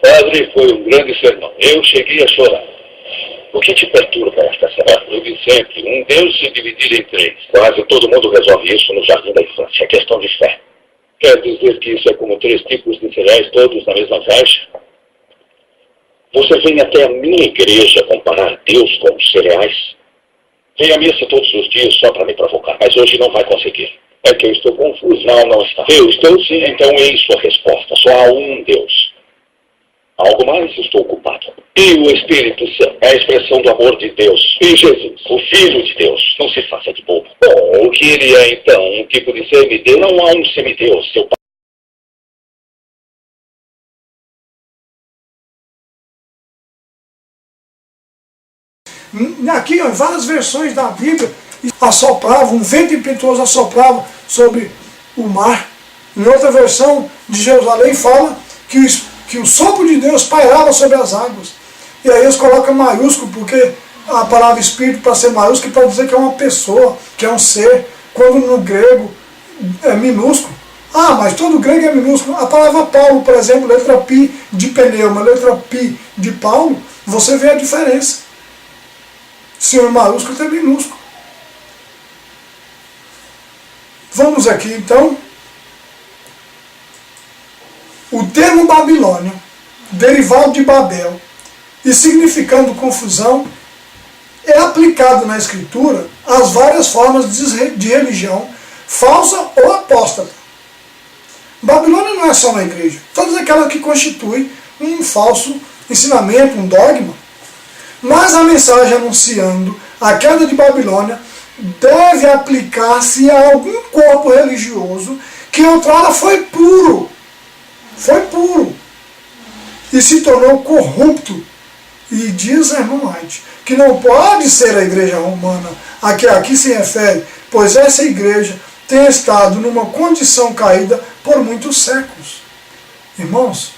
Padre, foi um grande sermão. Eu cheguei a chorar. O que te perturba esta semana? Eu vi sempre, um Deus se dividir em três. Quase todo mundo resolve isso no jardim da infância. É questão de fé. Quer dizer que isso é como 3 tipos de cereais, todos na mesma caixa? Você vem até a minha igreja comparar Deus com os cereais? Vem à missa todos os dias só para me provocar, mas hoje não vai conseguir. É que eu estou confuso. Não está. Eu estou sim. Então eis sua resposta. Só há um Deus. Algo mais? Estou ocupado. E o Espírito Santo é a expressão do amor de Deus. E Jesus, o Filho de Deus, não se faça de bobo. Bom, o que ele é então? Um tipo de semideus? Não há um semideus, seu pai. Aqui, em várias versões da Bíblia, assoprava, um vento impetuoso assoprava sobre o mar. Em outra versão de Jerusalém fala que o sopro de Deus pairava sobre as águas. E aí eles colocam maiúsculo, porque a palavra Espírito, para ser maiúsculo, pode dizer que é uma pessoa, que é um ser, quando no grego é minúsculo. Ah, mas todo grego é minúsculo. A palavra Paulo, por exemplo, letra Pi de pneuma, letra Pi de Paulo, você vê a diferença. Se é maiúsculo, é minúsculo. Vamos aqui, então. O termo Babilônia, derivado de Babel, e significando confusão, é aplicado na Escritura às várias formas de religião falsa ou apóstata. Babilônia não é só uma igreja, todas aquelas que constituem um falso ensinamento, um dogma. Mas a mensagem anunciando a queda de Babilônia deve aplicar-se a algum corpo religioso que outrora foi puro, e se tornou corrupto. E diz a irmã White que não pode ser a igreja romana a que aqui se refere, pois essa igreja tem estado numa condição caída por muitos séculos. Irmãos,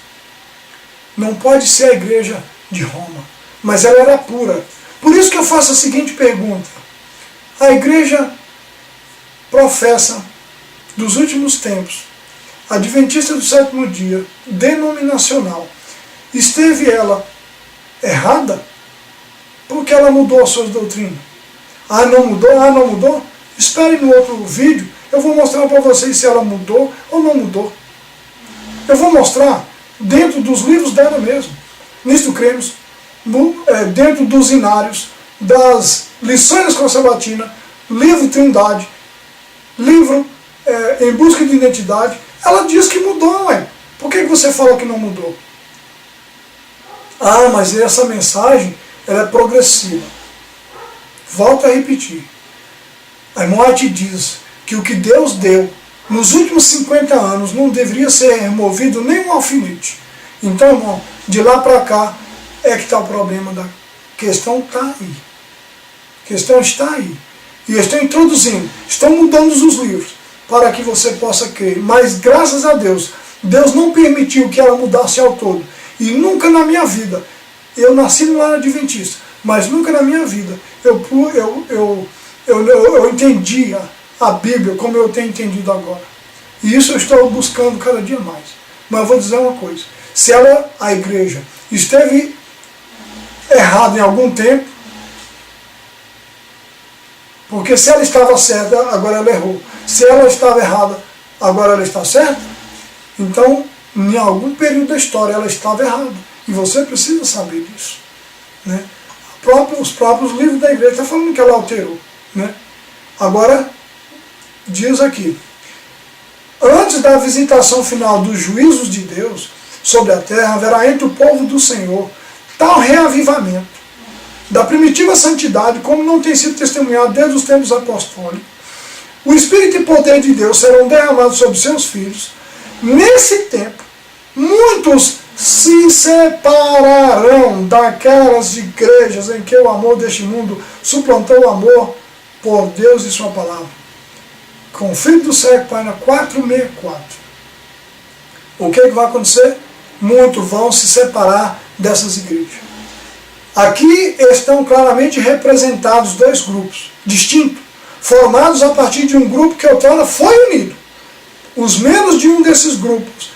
não pode ser a igreja de Roma, mas ela era pura. Por isso que eu faço a seguinte pergunta: a igreja professa dos últimos tempos, adventista do sétimo dia, denominacional, esteve ela errada? Porque ela mudou as suas doutrinas. Ah, não mudou? Ah, não mudou? Espere no outro vídeo, eu vou mostrar para vocês se ela mudou ou não mudou. Eu vou mostrar dentro dos livros dela mesmo. Nisto cremos, dentro dos inários, das lições da escola sabatina, livro Trindade, livro Em Busca de Identidade. Ela diz que mudou, ué. Por que você fala que não mudou? Ah, mas essa mensagem ela é progressiva. Volto a repetir. A irmã White diz que o que Deus deu nos últimos 50 anos não deveria ser removido nem um alfinete. Então, irmão, de lá para cá é que está o problema da questão. Está aí. A questão está aí. E estão introduzindo, estão mudando os livros para que você possa crer. Mas graças a Deus, Deus não permitiu que ela mudasse ao todo. E nunca na minha vida, eu nasci no lar adventista, mas nunca na minha vida eu entendia a Bíblia como eu tenho entendido agora. E isso eu estou buscando cada dia mais. Mas eu vou dizer uma coisa. Se ela, a igreja, esteve errada em algum tempo, porque se ela estava certa, agora ela errou. Se ela estava errada, agora ela está certa, então, em algum período da história, ela estava errada. E você precisa saber disso. Né? Os próprios livros da igreja estão falando que ela alterou. Né? Agora, diz aqui, antes da visitação final dos juízos de Deus sobre a terra, haverá entre o povo do Senhor tal reavivamento da primitiva santidade, como não tem sido testemunhado desde os tempos apostólicos. O Espírito e poder de Deus serão derramados sobre seus filhos. Nesse tempo, muitos se separarão daquelas igrejas em que o amor deste mundo suplantou o amor por Deus e sua palavra. Conflito do século, página 464. O que vai acontecer? Muitos vão se separar dessas igrejas. Aqui estão claramente representados dois grupos distintos, formados a partir de um grupo que outrora foi unido. Os membros de um desses grupos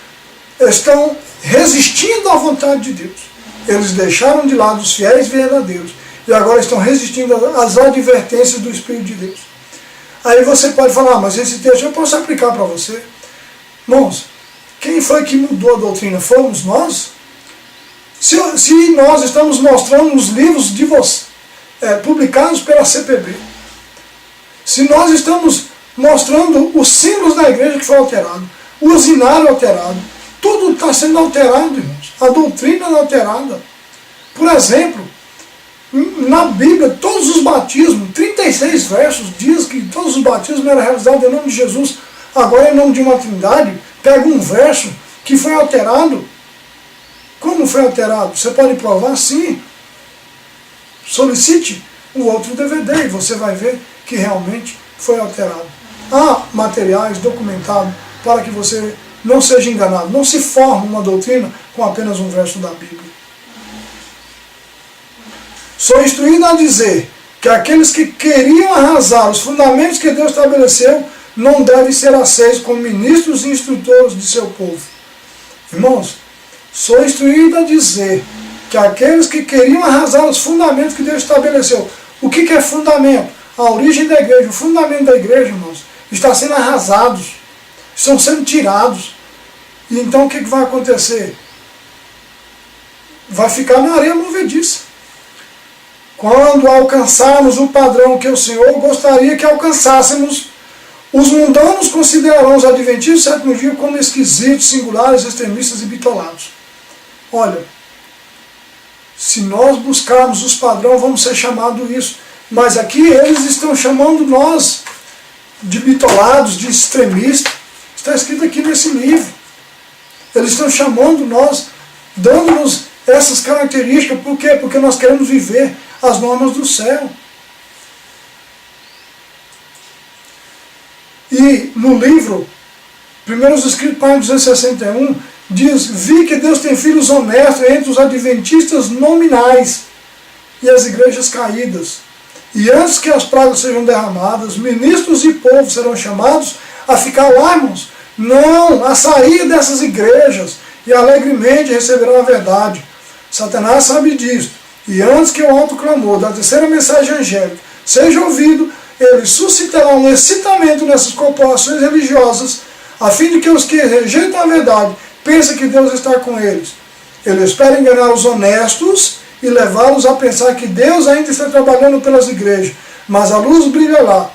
estão resistindo à vontade de Deus. Eles deixaram de lado os fiéis verdadeiros e agora estão resistindo às advertências do Espírito de Deus. Aí você pode falar, mas esse texto eu posso aplicar para você. Irmãos, quem foi que mudou a doutrina? Fomos nós? Se nós estamos mostrando os livros de você, publicados pela CPB, se nós estamos mostrando os símbolos da igreja que foi alterado, o usinário alterado, tudo está sendo alterado, irmãos. A doutrina é alterada. Por exemplo, na Bíblia, todos os batismos, 36 versos, diz que todos os batismos eram realizados em nome de Jesus. Agora, em nome de uma trindade, pega um verso que foi alterado. Como foi alterado? Você pode provar? Sim. Solicite o outro DVD e você vai ver que realmente foi alterado. Há materiais documentados para que você não seja enganado. Não se forma uma doutrina com apenas um verso da Bíblia. Sou instruído a dizer que aqueles que queriam arrasar os fundamentos que Deus estabeleceu não devem ser aceitos como ministros e instrutores de seu povo. Irmãos, sou instruído a dizer que aqueles que queriam arrasar os fundamentos que Deus estabeleceu. O que é fundamento? A origem da igreja, o fundamento da igreja, irmãos, está sendo arrasados, estão sendo tirados. E então o que vai acontecer? Vai ficar na areia movediça. Quando alcançarmos o padrão que o Senhor gostaria que alcançássemos, os mundanos considerarão os adventistas do sétimo dia como esquisitos, singulares, extremistas e bitolados. Olha, se nós buscarmos os padrões, vamos ser chamados isso. Mas aqui eles estão chamando nós de bitolados, de extremistas. Está escrito aqui nesse livro. Eles estão chamando nós, dando-nos essas características. Por quê? Porque nós queremos viver as normas do céu. E no livro, Primeiros Escritos, página 261, diz, vi que Deus tem filhos honestos entre os adventistas nominais e as igrejas caídas. E antes que as pragas sejam derramadas, ministros e povo serão chamados a ficar lá, irmãos. Não, a sair dessas igrejas e alegremente receberão a verdade. Satanás sabe disso. E antes que o alto clamor da terceira mensagem angélica seja ouvido, ele suscitará um excitamento nessas corporações religiosas, a fim de que os que rejeitam a verdade pensem que Deus está com eles. Ele espera enganar os honestos e levá-los a pensar que Deus ainda está trabalhando pelas igrejas. Mas a luz brilhará,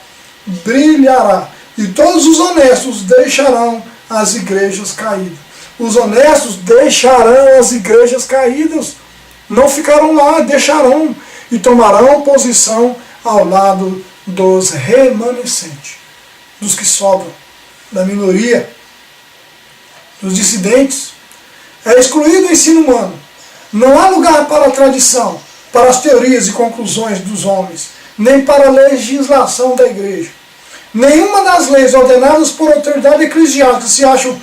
e todos os honestos deixarão as igrejas caídas. Os honestos deixarão as igrejas caídas, não ficarão lá, deixarão e tomarão posição ao lado dos remanescentes, dos que sobram, da minoria, dos dissidentes. É excluído o ensino humano. Não há lugar para a tradição, para as teorias e conclusões dos homens, nem para a legislação da igreja. Nenhuma das leis ordenadas por autoridade eclesiástica se acham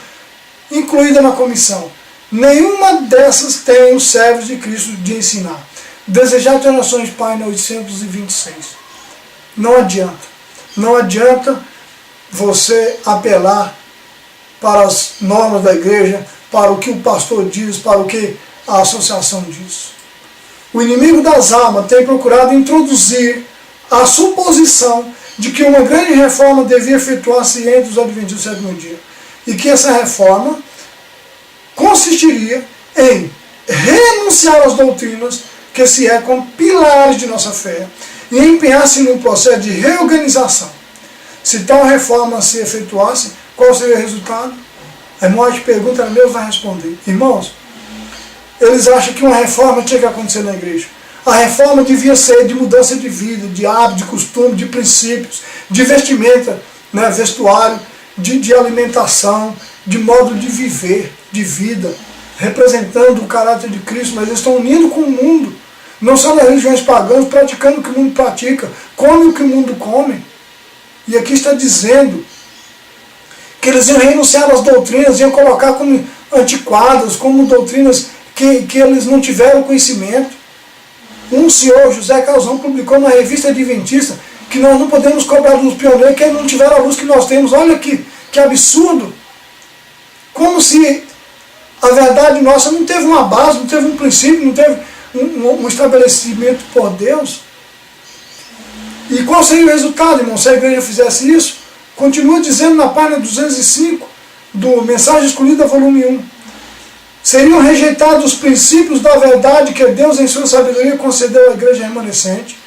incluída na comissão. Nenhuma dessas tem os servos de Cristo de ensinar. Desejado Nações, página 826. Não adianta. Não adianta você apelar para as normas da igreja, para o que o pastor diz, para o que a associação diz. O inimigo das almas tem procurado introduzir a suposição de que uma grande reforma devia efetuar-se entre os adventistas do sétimo dia. E que essa reforma consistiria em renunciar às doutrinas que se é como pilares de nossa fé e empenhar-se num processo de reorganização. Se tal reforma se efetuasse, qual seria o resultado? A irmã te pergunta, ela mesmo vai responder. Irmãos, eles acham que uma reforma tinha que acontecer na igreja. A reforma devia ser de mudança de vida, de hábito, de costume, de princípios, de vestimenta, né, vestuário, de alimentação, de modo de viver, de vida, representando o caráter de Cristo, mas eles estão unindo com o mundo. Não são das religiões pagãs, praticando o que o mundo pratica, comem o que o mundo come. E aqui está dizendo que eles iam renunciar às doutrinas, iam colocar como antiquadas, como doutrinas que eles não tiveram conhecimento. Um senhor, José Calzão, publicou na revista Adventista que nós não podemos cobrar dos pioneiros que eles não tiveram a luz que nós temos. Olha que absurdo! Como se a verdade nossa não teve uma base, não teve um princípio, não teve um estabelecimento por Deus. E qual seria o resultado, irmão, se a igreja fizesse isso? Continua dizendo na página 205 do Mensagem Escolhida, volume 1. Seriam rejeitados os princípios da verdade que Deus, em sua sabedoria, concedeu à igreja remanescente.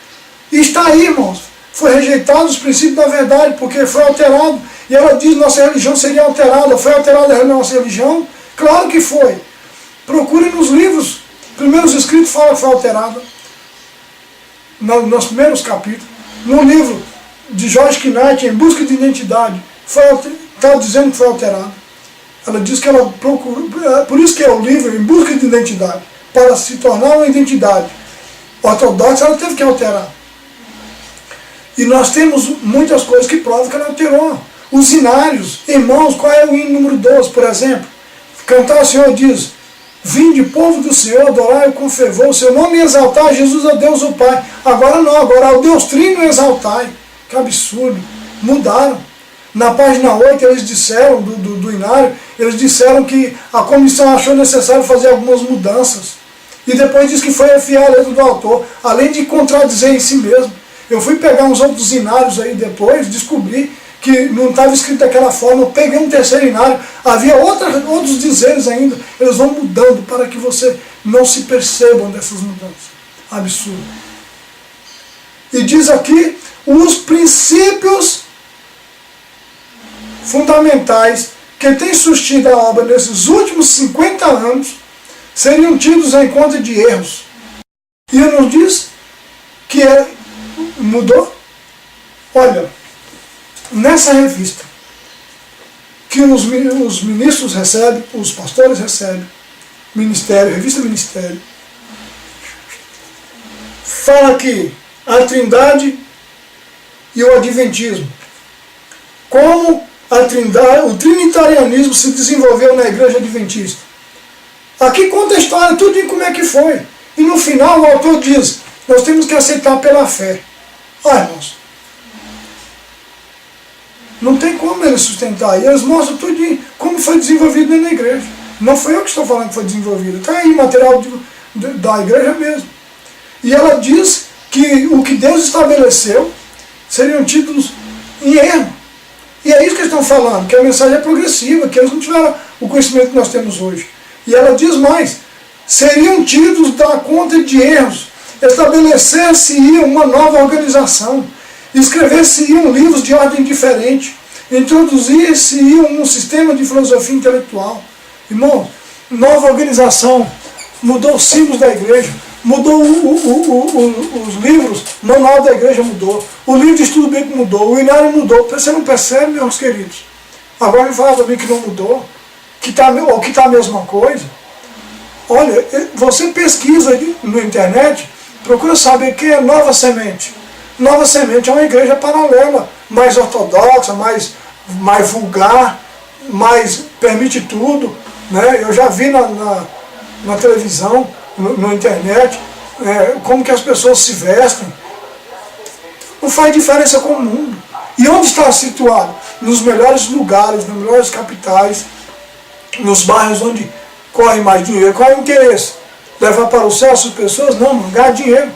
E está aí, irmãos. Foi rejeitado os princípios da verdade, porque foi alterado. E ela diz que nossa religião seria alterada. Foi alterada a nossa religião? Claro que foi. Procure nos livros. Primeiros escritos fala que foi alterada. Nos primeiros capítulos. No livro de George Knight, Em Busca de Identidade, está dizendo que foi alterado. Ela diz que ela procurou, por isso que é o livro Em Busca de Identidade, para se tornar uma identidade ortodoxa, ela teve que alterar. E nós temos muitas coisas que provam que ela alterou. Os hinários, irmãos, qual é o hino número 12, por exemplo? Cantar o Senhor diz: vinde, povo do Senhor, adorai-o com fervor, o seu nome e exaltai, Jesus é Deus o Pai. Agora não, agora é o Deus Trino exaltai. Que absurdo. Mudaram. Na página 8 eles disseram, do hinário, eles disseram que a comissão achou necessário fazer algumas mudanças. E depois diz que foi enfiar a letra do autor, além de contradizer em si mesmo. Eu fui pegar uns outros hinários aí depois, descobri que não estava escrito daquela forma, eu peguei um terceiro hinário, havia outros dizeres ainda, eles vão mudando para que você não se percebam dessas mudanças. Absurdo. E diz aqui, os princípios fundamentais que têm sustido a obra nesses últimos 50 anos seriam tidos em conta de erros. E ele nos diz que mudou. Olha, nessa revista que os ministros recebem, os pastores recebem, Ministério, revista Ministério, fala que a Trindade e o Adventismo, como a Trindade, o trinitarianismo se desenvolveu na igreja adventista. Aqui conta a história, tudo em como é que foi. E no final o autor diz, nós temos que aceitar pela fé. Olha, irmãos, não tem como eles sustentar. E eles mostram tudo como foi desenvolvido na igreja. Não foi eu que estou falando que foi desenvolvido. Está aí material da igreja mesmo. E ela diz que o que Deus estabeleceu seriam títulos em erro. E é isso que eles estão falando, que a mensagem é progressiva, que eles não tiveram o conhecimento que nós temos hoje. E ela diz mais, seriam tidos da conta de erros, estabelecer-se-ia uma nova organização, escrever-se-iam livros de ordem diferente, introduzir-se-ia um sistema de filosofia intelectual, Irmão, nova organização, mudou os símbolos da igreja, mudou os livros, o manual da igreja mudou, o livro de estudo bíblico mudou, o inário mudou. Você não percebe, meus queridos? Agora me fala para mim que não mudou, que está a mesma coisa. Olha, você pesquisa na internet, procura saber o que é Nova Semente. Nova Semente é uma igreja paralela, mais ortodoxa, mais vulgar, mais permite tudo, né? Eu já vi na televisão, na internet, como que as pessoas se vestem. Não faz diferença com o mundo. E onde está situado? Nos melhores lugares, nas melhores capitais, nos bairros onde corre mais dinheiro. Qual é o interesse? Levar para o céu as pessoas? Não, ganhar dinheiro.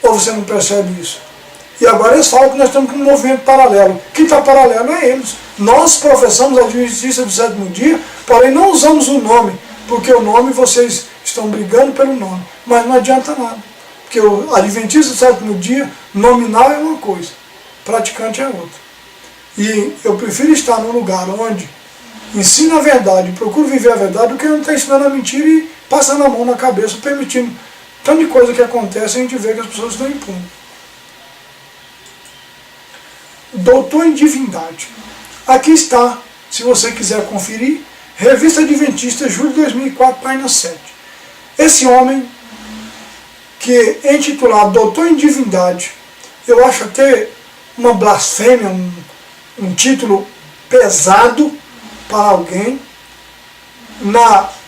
Ou você não percebe isso? E agora eles falam que nós estamos com um movimento paralelo. Quem está paralelo é eles. Nós professamos a justiça do sétimo dia, porém não usamos o nome, porque o nome vocês estão brigando pelo nome. Mas não adianta nada. Porque o adventista do sétimo dia, nominal é uma coisa, praticante é outra. E eu prefiro estar num lugar onde ensina a verdade, procuro viver a verdade, do que não estar ensinando a mentira e passando a mão na cabeça, permitindo tanta coisa que acontece, a gente vê que as pessoas estão impunes. Doutor em Divindade. Aqui está, se você quiser conferir, Revista Adventista, julho de 2004, página 7. Esse homem, que é intitulado Doutor em Divindade, eu acho até uma blasfêmia, um título pesado para alguém,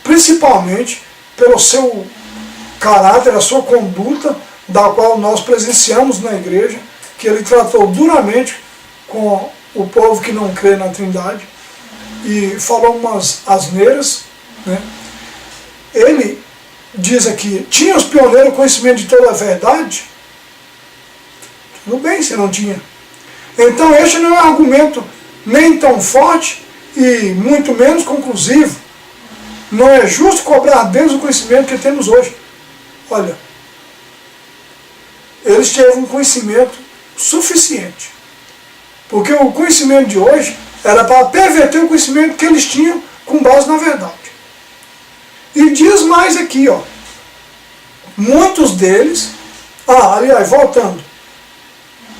principalmente pelo seu caráter, a sua conduta, da qual nós presenciamos na igreja, que ele tratou duramente com o povo que não crê na Trindade, e falou umas asneiras, né? Ele diz aqui, tinha os pioneiros conhecimento de toda a verdade? Tudo bem se não tinha. Então este não é um argumento nem tão forte e muito menos conclusivo. Não é justo cobrar deles o conhecimento que temos hoje. Olha, eles tiveram um conhecimento suficiente. Porque o conhecimento de hoje era para perverter o conhecimento que eles tinham com base na verdade. E diz mais aqui, ó. Muitos deles, aliás, voltando,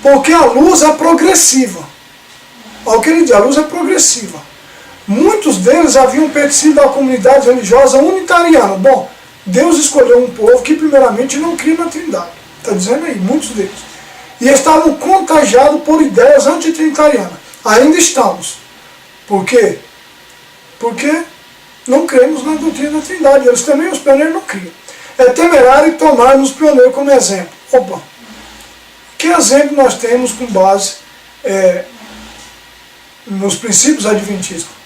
porque a luz é progressiva. Olha o que ele diz, a luz é progressiva. Muitos deles haviam pertencido à comunidade religiosa unitariana. Bom, Deus escolheu um povo que primeiramente não cria na Trindade. Está dizendo aí, muitos deles. E estavam contagiados por ideias antitrinitarianas. Ainda estamos. Por quê? Porque não cremos na doutrina da Trindade. Eles também, os pioneiros, não criam. É temerário tomarmos os pioneiros como exemplo. Opa! Que exemplo nós temos com base nos princípios adventistas?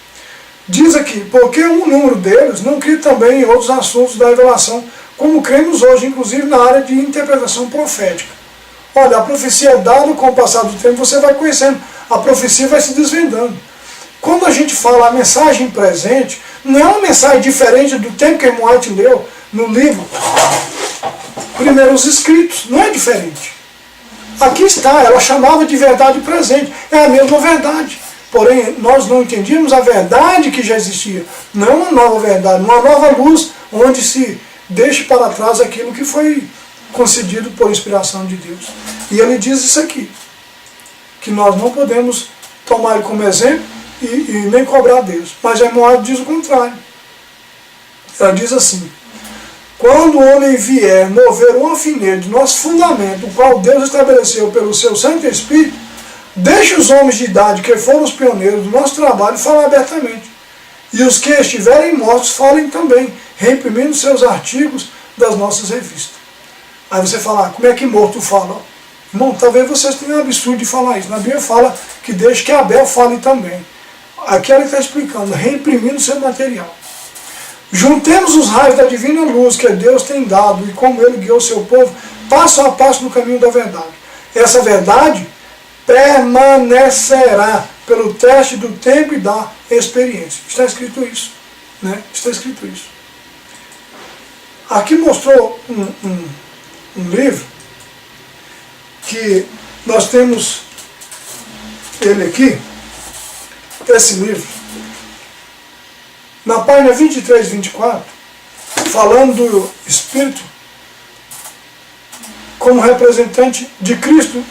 Diz aqui, porque um número deles não cria também em outros assuntos da revelação, como cremos hoje, inclusive na área de interpretação profética. Olha, a profecia é dada, com o passar do tempo você vai conhecendo, a profecia vai se desvendando. Quando a gente fala a mensagem presente, não é uma mensagem diferente do tempo que a irmã White leu no livro Primeiros Escritos, não é diferente. Aqui está, ela chamava de verdade presente, é a mesma verdade. Porém, nós não entendíamos a verdade que já existia, não uma nova verdade, uma nova luz, onde se deixe para trás aquilo que foi concedido por inspiração de Deus. E ele diz isso aqui, que nós não podemos tomar ele como exemplo e nem cobrar Deus. Mas a irmã diz o contrário. Ela diz assim, quando o homem vier mover um alfinete de nosso fundamento, o qual Deus estabeleceu pelo seu Santo Espírito, deixe os homens de idade que foram os pioneiros do nosso trabalho falar abertamente. E os que estiverem mortos falem também, reimprimindo seus artigos das nossas revistas. Aí você fala, como é que morto fala? Irmão, talvez vocês tenham um absurdo de falar isso. Na Bíblia fala que deixe que Abel fale também. Aqui ela está explicando, reimprimindo seu material. Juntemos os raios da divina luz que Deus tem dado e como Ele guiou seu povo, passo a passo no caminho da verdade. Essa verdade permanecerá pelo teste do tempo e da experiência. Está escrito isso. Né? Está escrito isso. Aqui mostrou um livro que nós temos ele aqui, esse livro, Na página 23 e 24, falando do Espírito como representante de Cristo,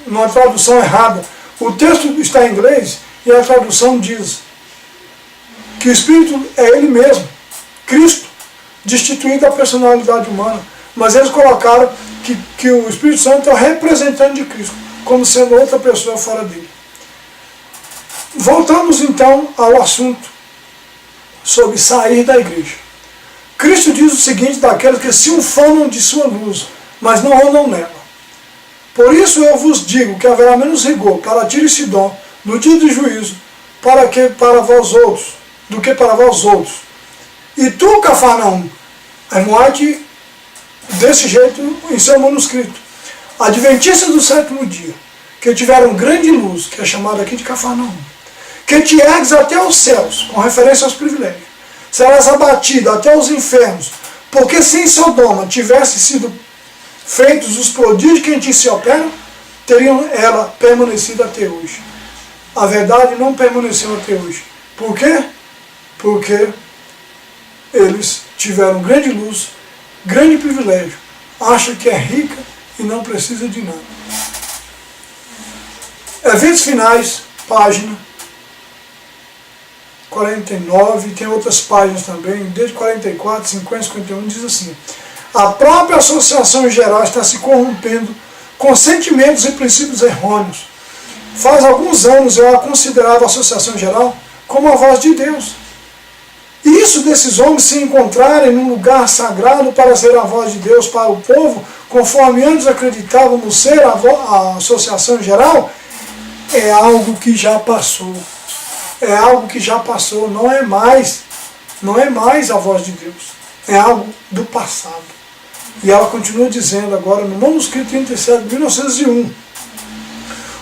numa tradução errada. O texto está em inglês e a tradução diz que o Espírito é Ele mesmo, Cristo, destituído da personalidade humana. Mas eles colocaram que o Espírito Santo é o representante de Cristo, como sendo outra pessoa fora dele. Voltamos então ao assunto sobre sair da igreja. Cristo diz o seguinte daqueles que se ufanam de sua luz, mas não andam nela. Por isso eu vos digo que haverá menos rigor para Tiro e Sidom no dia do juízo do que para vós outros. E tu, Cafarnaum, White, desse jeito em seu manuscrito, adventistas do sétimo dia, que tiveram grande luz, que é chamada aqui de Cafarnaum, que te ergues até os céus, com referência aos privilégios, serás abatido até os infernos, porque se em Sodoma tivesse sido feitos os prodígios que em ti se operam, teriam ela permanecido até hoje. A verdade não permaneceu até hoje. Por quê? Porque eles tiveram grande luz, grande privilégio, acham que é rica e não precisa de nada. Eventos finais, página 49, tem outras páginas também, desde 44, 50, 51, diz assim: a própria associação geral está se corrompendo com sentimentos e princípios errôneos. Faz alguns anos eu a considerava a associação geral como a voz de Deus. E isso desses homens se encontrarem num lugar sagrado para ser a voz de Deus para o povo, conforme antes acreditávamos ser a associação geral, é algo que já passou. É algo que já passou, não é mais a voz de Deus. É algo do passado. E ela continua dizendo agora no manuscrito 37 de 1901.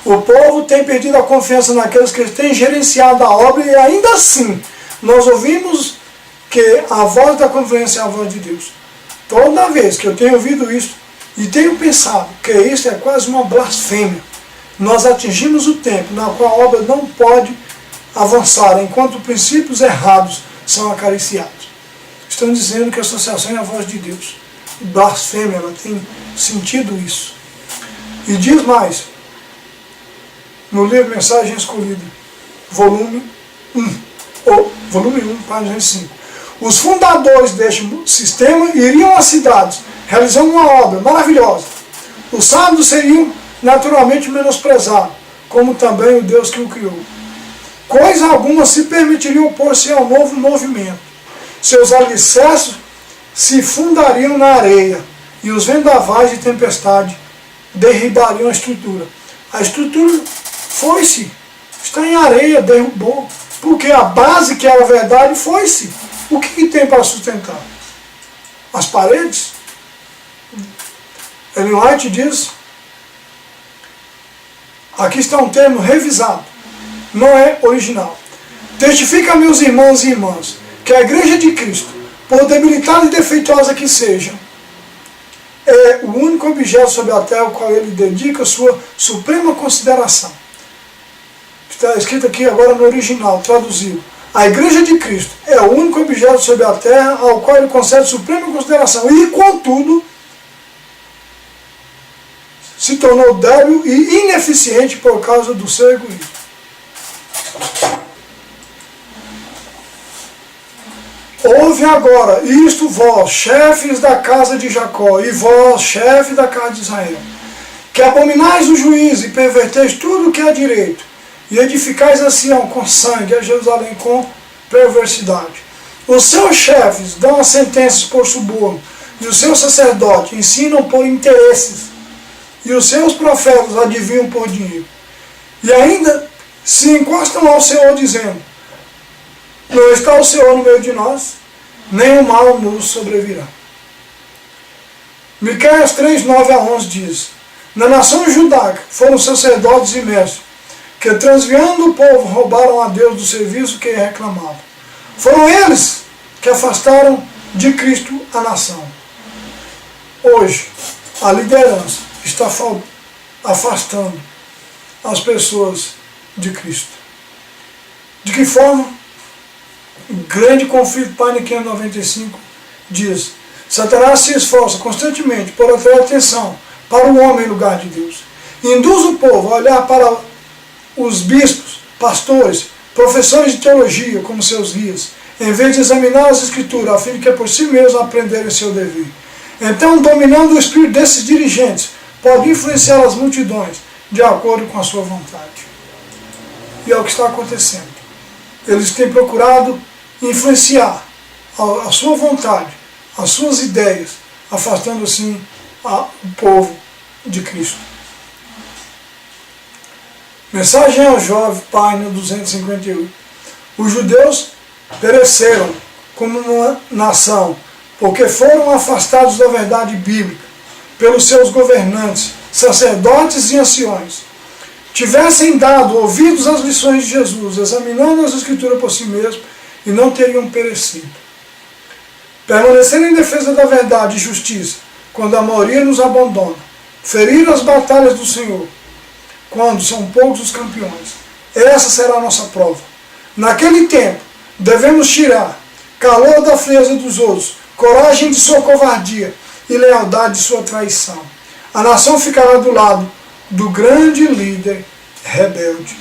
O povo tem perdido a confiança naqueles que têm gerenciado a obra e ainda assim nós ouvimos que a voz da confiança é a voz de Deus. Toda vez que eu tenho ouvido isso e tenho pensado que isso é quase uma blasfêmia, nós atingimos o tempo na qual a obra não pode avançar enquanto princípios errados são acariciados. Estão dizendo que a associação é a voz de Deus. Blasfêmia, ela tem sentido isso. E diz mais, no livro Mensagem Escolhida, volume 1, página 5. Os fundadores deste sistema iriam às cidades, realizando uma obra maravilhosa. Os sábios seriam naturalmente menosprezados, como também o Deus que o criou. Coisa alguma se permitiriam opor-se ao novo movimento. Seus alicerces se fundariam na areia, e os vendavais de tempestade derribariam a estrutura. A estrutura foi-se, está em areia, derrubou, porque a base que era a verdade foi-se. O que tem para sustentar? As paredes? Ellen White diz, aqui está um termo revisado, não é original. Testifica, meus irmãos e irmãs, que a Igreja de Cristo, por debilitada e defeituosa que seja, é o único objeto sobre a terra ao qual ele dedica sua suprema consideração. Está escrito aqui agora no original, traduzido. A Igreja de Cristo é o único objeto sobre a terra ao qual ele concede suprema consideração e, contudo, se tornou débil e ineficiente por causa do seu egoísmo. Ouve agora isto vós, chefes da casa de Jacó, e vós, chefes da casa de Israel, que abominais o juízo e perverteis tudo o que é direito, e edificais a Sião com sangue, a Jerusalém com perversidade. Os seus chefes dão as sentenças por suborno, e os seus sacerdotes ensinam por interesses, e os seus profetas adivinham por dinheiro. E ainda se encostam ao Senhor dizendo, não está o Senhor no meio de nós, nem o mal nos sobrevirá. Miqueias 3, 9 a 11 diz, na nação judaica foram sacerdotes e mestres, que transviando o povo roubaram a Deus do serviço que reclamavam. Foram eles que afastaram de Cristo a nação. Hoje, a liderança está afastando as pessoas de Cristo. De que forma? grande conflito, página 595, diz: Satanás se esforça constantemente por atrair atenção para o homem em lugar de Deus. Induz o povo a olhar para os bispos, pastores, professores de teologia como seus guias, em vez de examinar as Escrituras, a fim de que por si mesmos aprenderem seu dever. Então, dominando o espírito desses dirigentes, pode influenciar as multidões de acordo com a sua vontade. E é o que está acontecendo. Eles têm procurado influenciar a sua vontade, as suas ideias, afastando assim o povo de Cristo. Mensagem ao jovem, página 258. Os judeus pereceram como uma nação, porque foram afastados da verdade bíblica pelos seus governantes, sacerdotes e anciões. Tivessem dado ouvidos às lições de Jesus, examinando as Escrituras por si mesmos, e não teriam perecido. Permanecer em defesa da verdade e justiça, quando a maioria nos abandona. Ferir as batalhas do Senhor, quando são poucos os campeões. Essa será a nossa prova. Naquele tempo, devemos tirar calor da frieza dos outros, coragem de sua covardia e lealdade de sua traição. A nação ficará do lado do grande líder rebelde.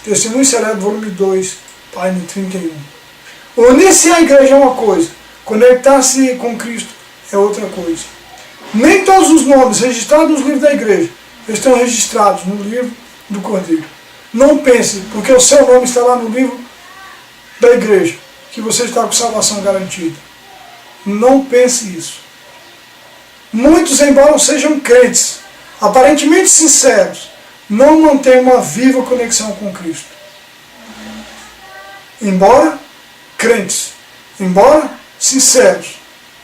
Testemunho Seleto, volume 2, página 31. Unir-se à igreja é uma coisa, conectar-se com Cristo é outra coisa. Nem todos os nomes registrados nos livros da igreja estão registrados no livro do Cordeiro. Não pense, porque o seu nome está lá no livro da igreja, que você está com salvação garantida. Não pense isso. Muitos, embora sejam crentes, aparentemente sinceros, não mantêm uma viva conexão com Cristo. Embora crentes, embora sinceros,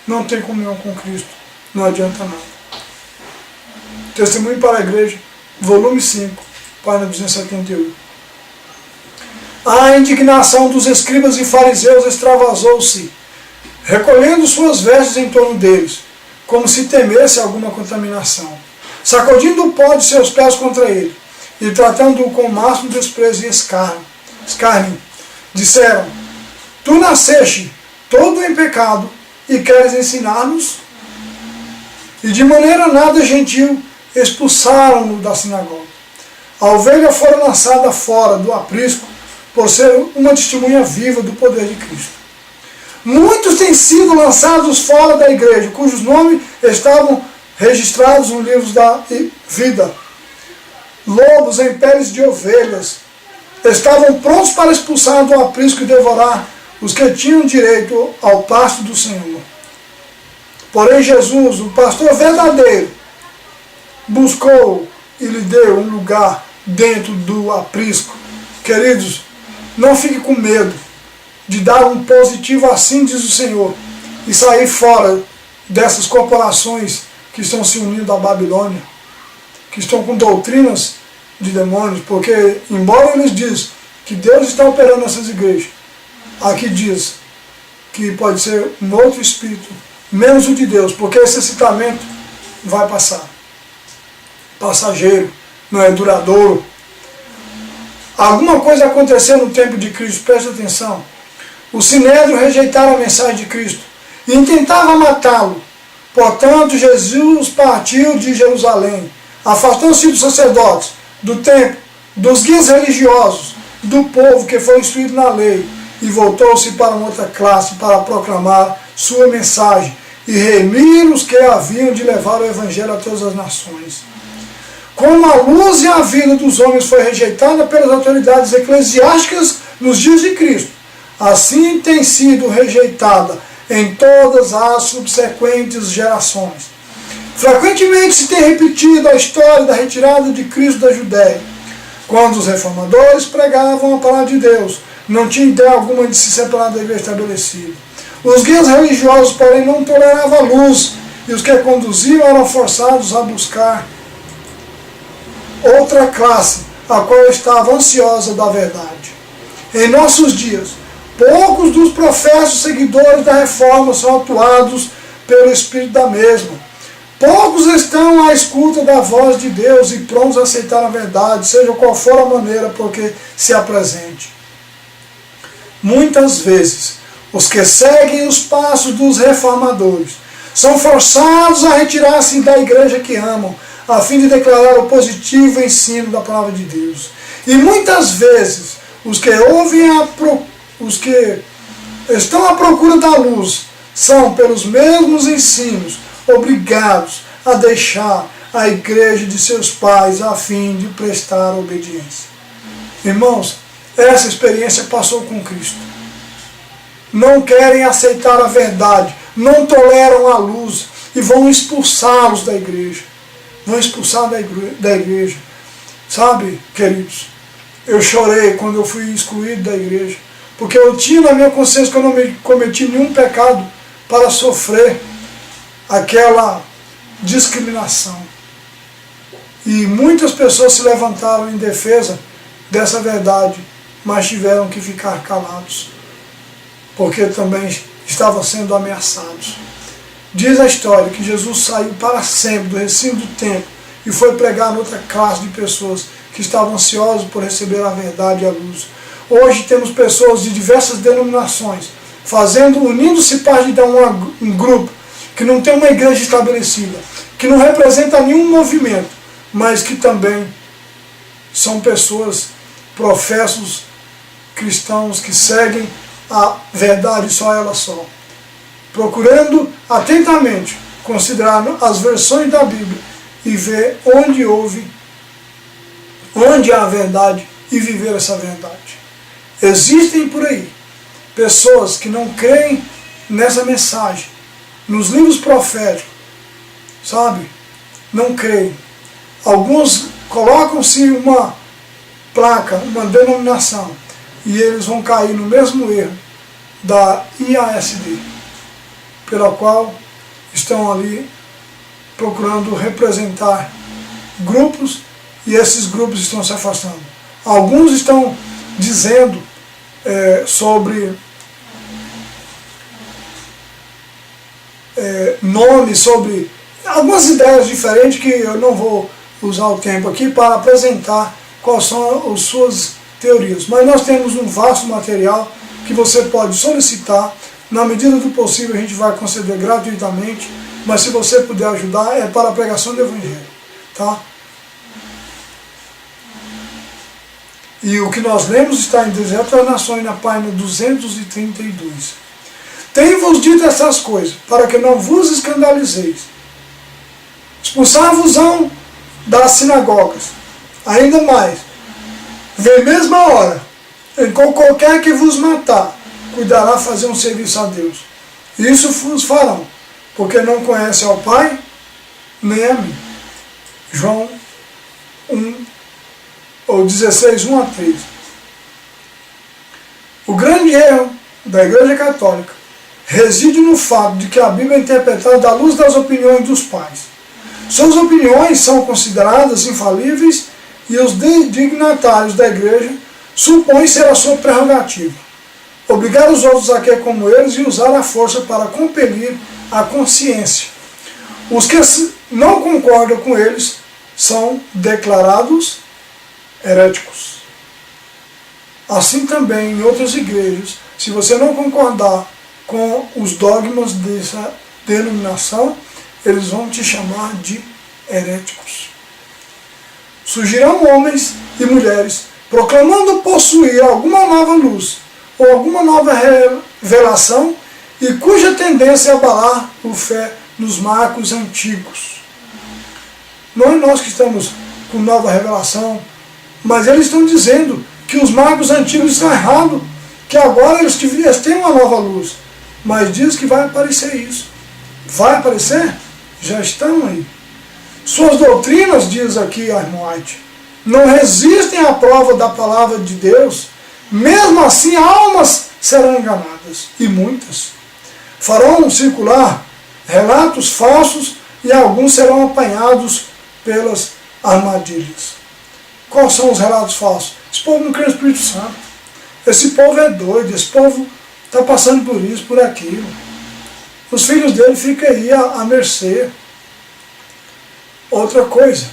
não têm comunhão com Cristo, não adianta nada. Testemunho para a Igreja, volume 5, página 278. A indignação dos escribas e fariseus extravasou-se, recolhendo suas vestes em torno deles, como se temesse alguma contaminação, sacudindo o pó de seus pés contra ele, e tratando-o com o máximo desprezo e escárnio. Disseram: Tu nasceste todo em pecado e queres ensinar-nos? E de maneira nada gentil expulsaram-no da sinagoga. A ovelha fora lançada fora do aprisco por ser uma testemunha viva do poder de Cristo. Muitos têm sido lançados fora da igreja, cujos nomes estavam registrados nos livros da vida. Lobos em peles de ovelhas estavam prontos para expulsar do aprisco e devorar os que tinham direito ao pasto do Senhor. Porém Jesus, o pastor verdadeiro, buscou e lhe deu um lugar dentro do aprisco. Queridos, não fique com medo de dar um positivo assim, diz o Senhor, e sair fora dessas corporações que estão se unindo à Babilônia, que estão com doutrinas de demônios, porque, embora eles dizem que Deus está operando nessas igrejas, aqui diz que pode ser um outro espírito, menos o de Deus, porque esse excitamento vai passar. Passageiro, não é duradouro. Alguma coisa aconteceu no tempo de Cristo, preste atenção. O Sinédrio rejeitaram a mensagem de Cristo e intentava matá-lo. Portanto, Jesus partiu de Jerusalém, afastando-se dos sacerdotes, do templo, dos guias religiosos, do povo que foi instruído na lei, e voltou-se para uma outra classe para proclamar sua mensagem e remir os que haviam de levar o evangelho a todas as nações. Como a luz e a vida dos homens foi rejeitada pelas autoridades eclesiásticas nos dias de Cristo, assim tem sido rejeitada em todas as subsequentes gerações. Frequentemente se tem repetido a história da retirada de Cristo da Judéia. Quando os reformadores pregavam a palavra de Deus, não tinha ideia alguma de se separar da igreja estabelecida. Os guias religiosos, porém, não toleravam a luz, e os que a conduziam eram forçados a buscar outra classe, a qual estava ansiosa da verdade. Em nossos dias, poucos dos professos seguidores da reforma são atuados pelo Espírito da mesma. Poucos estão à escuta da voz de Deus e prontos a aceitar a verdade, seja qual for a maneira porque se apresente. Muitas vezes, Os que seguem os passos dos reformadores são forçados a retirar-se da igreja que amam, a fim de declarar o positivo ensino da palavra de Deus. E muitas vezes, os que estão à procura da luz são, pelos mesmos ensinos, obrigados a deixar a igreja de seus pais a fim de prestar obediência. Irmãos, essa experiência passou com Cristo. Não querem aceitar a verdade, não toleram a luz e vão expulsá-los da igreja. Vão expulsar da igreja. Sabe, queridos, eu chorei quando eu fui excluído da igreja, porque eu tinha na minha consciência que eu não cometi nenhum pecado para sofrer aquela discriminação. E muitas pessoas se levantaram em defesa dessa verdade, mas tiveram que ficar calados, porque também estavam sendo ameaçados. Diz a história que Jesus saiu para sempre do recinto do templo e foi pregar noutra classe de pessoas que estavam ansiosas por receber a verdade e a luz. Hoje temos pessoas de diversas denominações unindo-se parte de um grupo que não tem uma igreja estabelecida, que não representa nenhum movimento, mas que também são pessoas, professos cristãos que seguem a verdade só ela só, procurando atentamente considerar as versões da Bíblia e ver onde há a verdade e viver essa verdade. Existem por aí pessoas que não creem nessa mensagem, nos livros proféticos, sabe? Não creem. Alguns colocam-se uma placa, uma denominação, e eles vão cair no mesmo erro da IASD, pela qual estão ali procurando representar grupos, e esses grupos estão se afastando. Alguns estão dizendo sobre nomes, sobre algumas ideias diferentes que eu não vou usar o tempo aqui para apresentar quais são as suas teorias. Mas nós temos um vasto material que você pode solicitar. Na medida do possível a gente vai conceder gratuitamente, mas se você puder ajudar é para a pregação do Evangelho, tá? E o que nós lemos está em Deserto das Nações, na página 232. Tenho-vos dito essas coisas, para que não vos escandalizeis. Expulsar-vos-ão das sinagogas. Ainda mais, vem mesma hora, em qualquer que vos matar, cuidará fazer um serviço a Deus. Isso vos farão, porque não conhecem ao Pai, nem a mim. João 16, 1 a 3. O grande erro da Igreja Católica reside no fato de que a Bíblia é interpretada à luz das opiniões dos pais. Suas opiniões são consideradas infalíveis e os dignatários da Igreja supõem ser a sua prerrogativa. Obrigar os outros a crer como eles e usar a força para compelir a consciência. Os que não concordam com eles são declarados heréticos. Assim também em outras igrejas, se você não concordar com os dogmas dessa denominação, eles vão te chamar de heréticos. Surgirão homens e mulheres proclamando possuir alguma nova luz ou alguma nova revelação e cuja tendência é abalar o fé nos marcos antigos. Não é nós que estamos com nova revelação, mas eles estão dizendo que os marcos antigos estão errados, que agora eles têm uma nova luz. Mas diz que vai aparecer isso. Vai aparecer? Já estão aí. Suas doutrinas, diz aqui a irmã White, não resistem à prova da palavra de Deus. Mesmo assim, almas serão enganadas, e muitas. Farão circular relatos falsos e alguns serão apanhados pelas armadilhas. Quais são os relatos falsos? Esse povo não crê no Espírito Santo. Esse povo é doido, esse povo está passando por isso, por aquilo. Os filhos dele ficam aí à mercê. Outra coisa,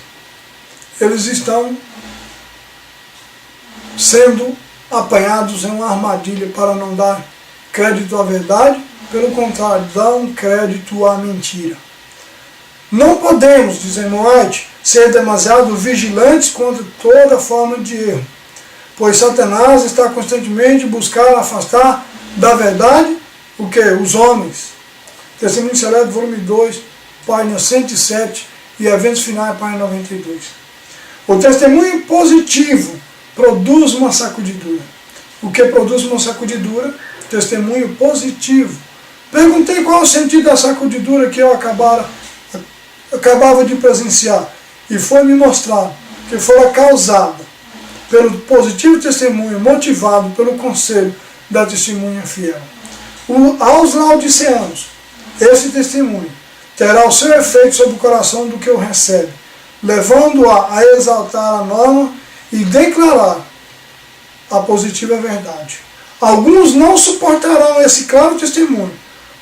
eles estão sendo apanhados em uma armadilha para não dar crédito à verdade, pelo contrário, dão crédito à mentira. Não podemos, diz Ellen White, ser demasiado vigilantes contra toda forma de erro, pois Satanás está constantemente buscando afastar da verdade o que? Os homens. Testemunho Seleto, volume 2, página 107 e Eventos Finais, página 92. O testemunho positivo produz uma sacudidura. O que produz uma sacudidura? Testemunho positivo. Perguntei qual é o sentido da sacudidura que eu acabava de presenciar. E foi me mostrado que foi causada pelo positivo testemunho, motivado pelo conselho da testemunha fiel. Aos laodiceanos, esse testemunho terá o seu efeito sobre o coração do que o recebe, levando-a a exaltar a norma e declarar a positiva verdade. Alguns não suportarão esse claro testemunho,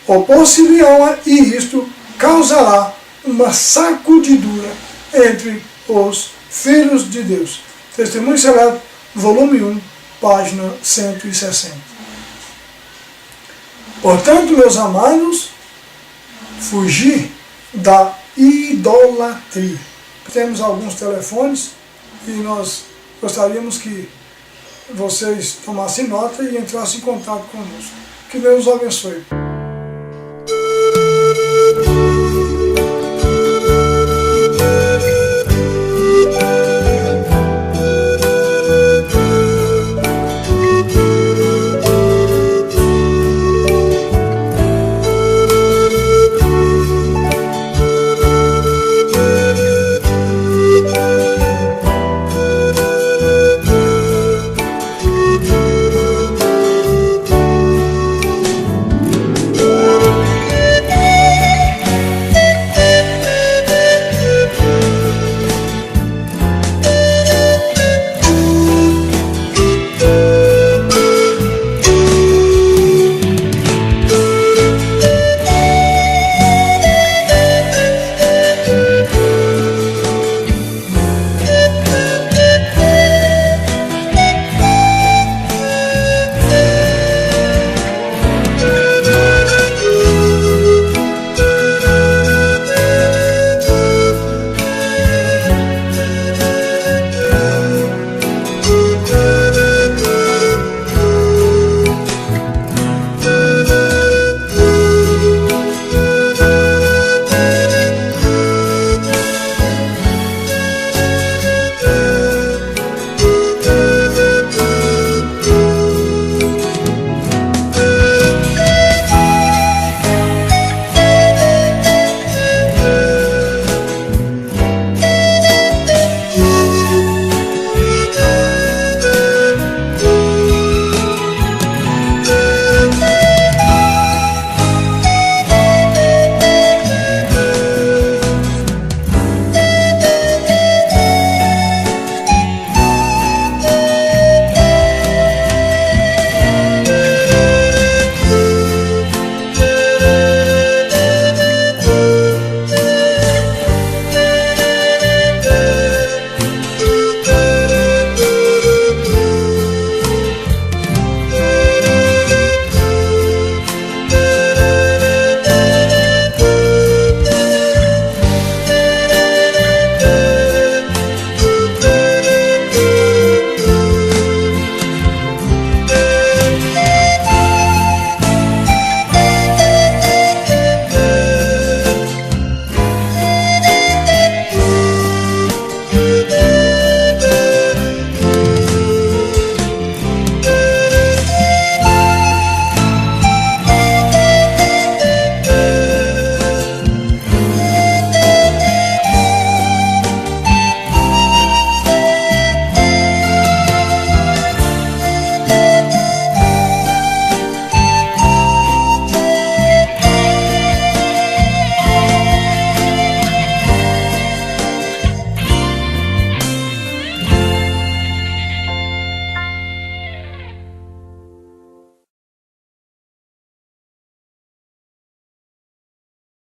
opor-se-lhe-ão e isto causará uma sacudidura entre os filhos de Deus. Testemunho Seleto, volume 1, página 160. Portanto, meus amados, fugir da idolatria. Temos alguns telefones e nós gostaríamos que vocês tomassem nota e entrassem em contato conosco. Que Deus os abençoe.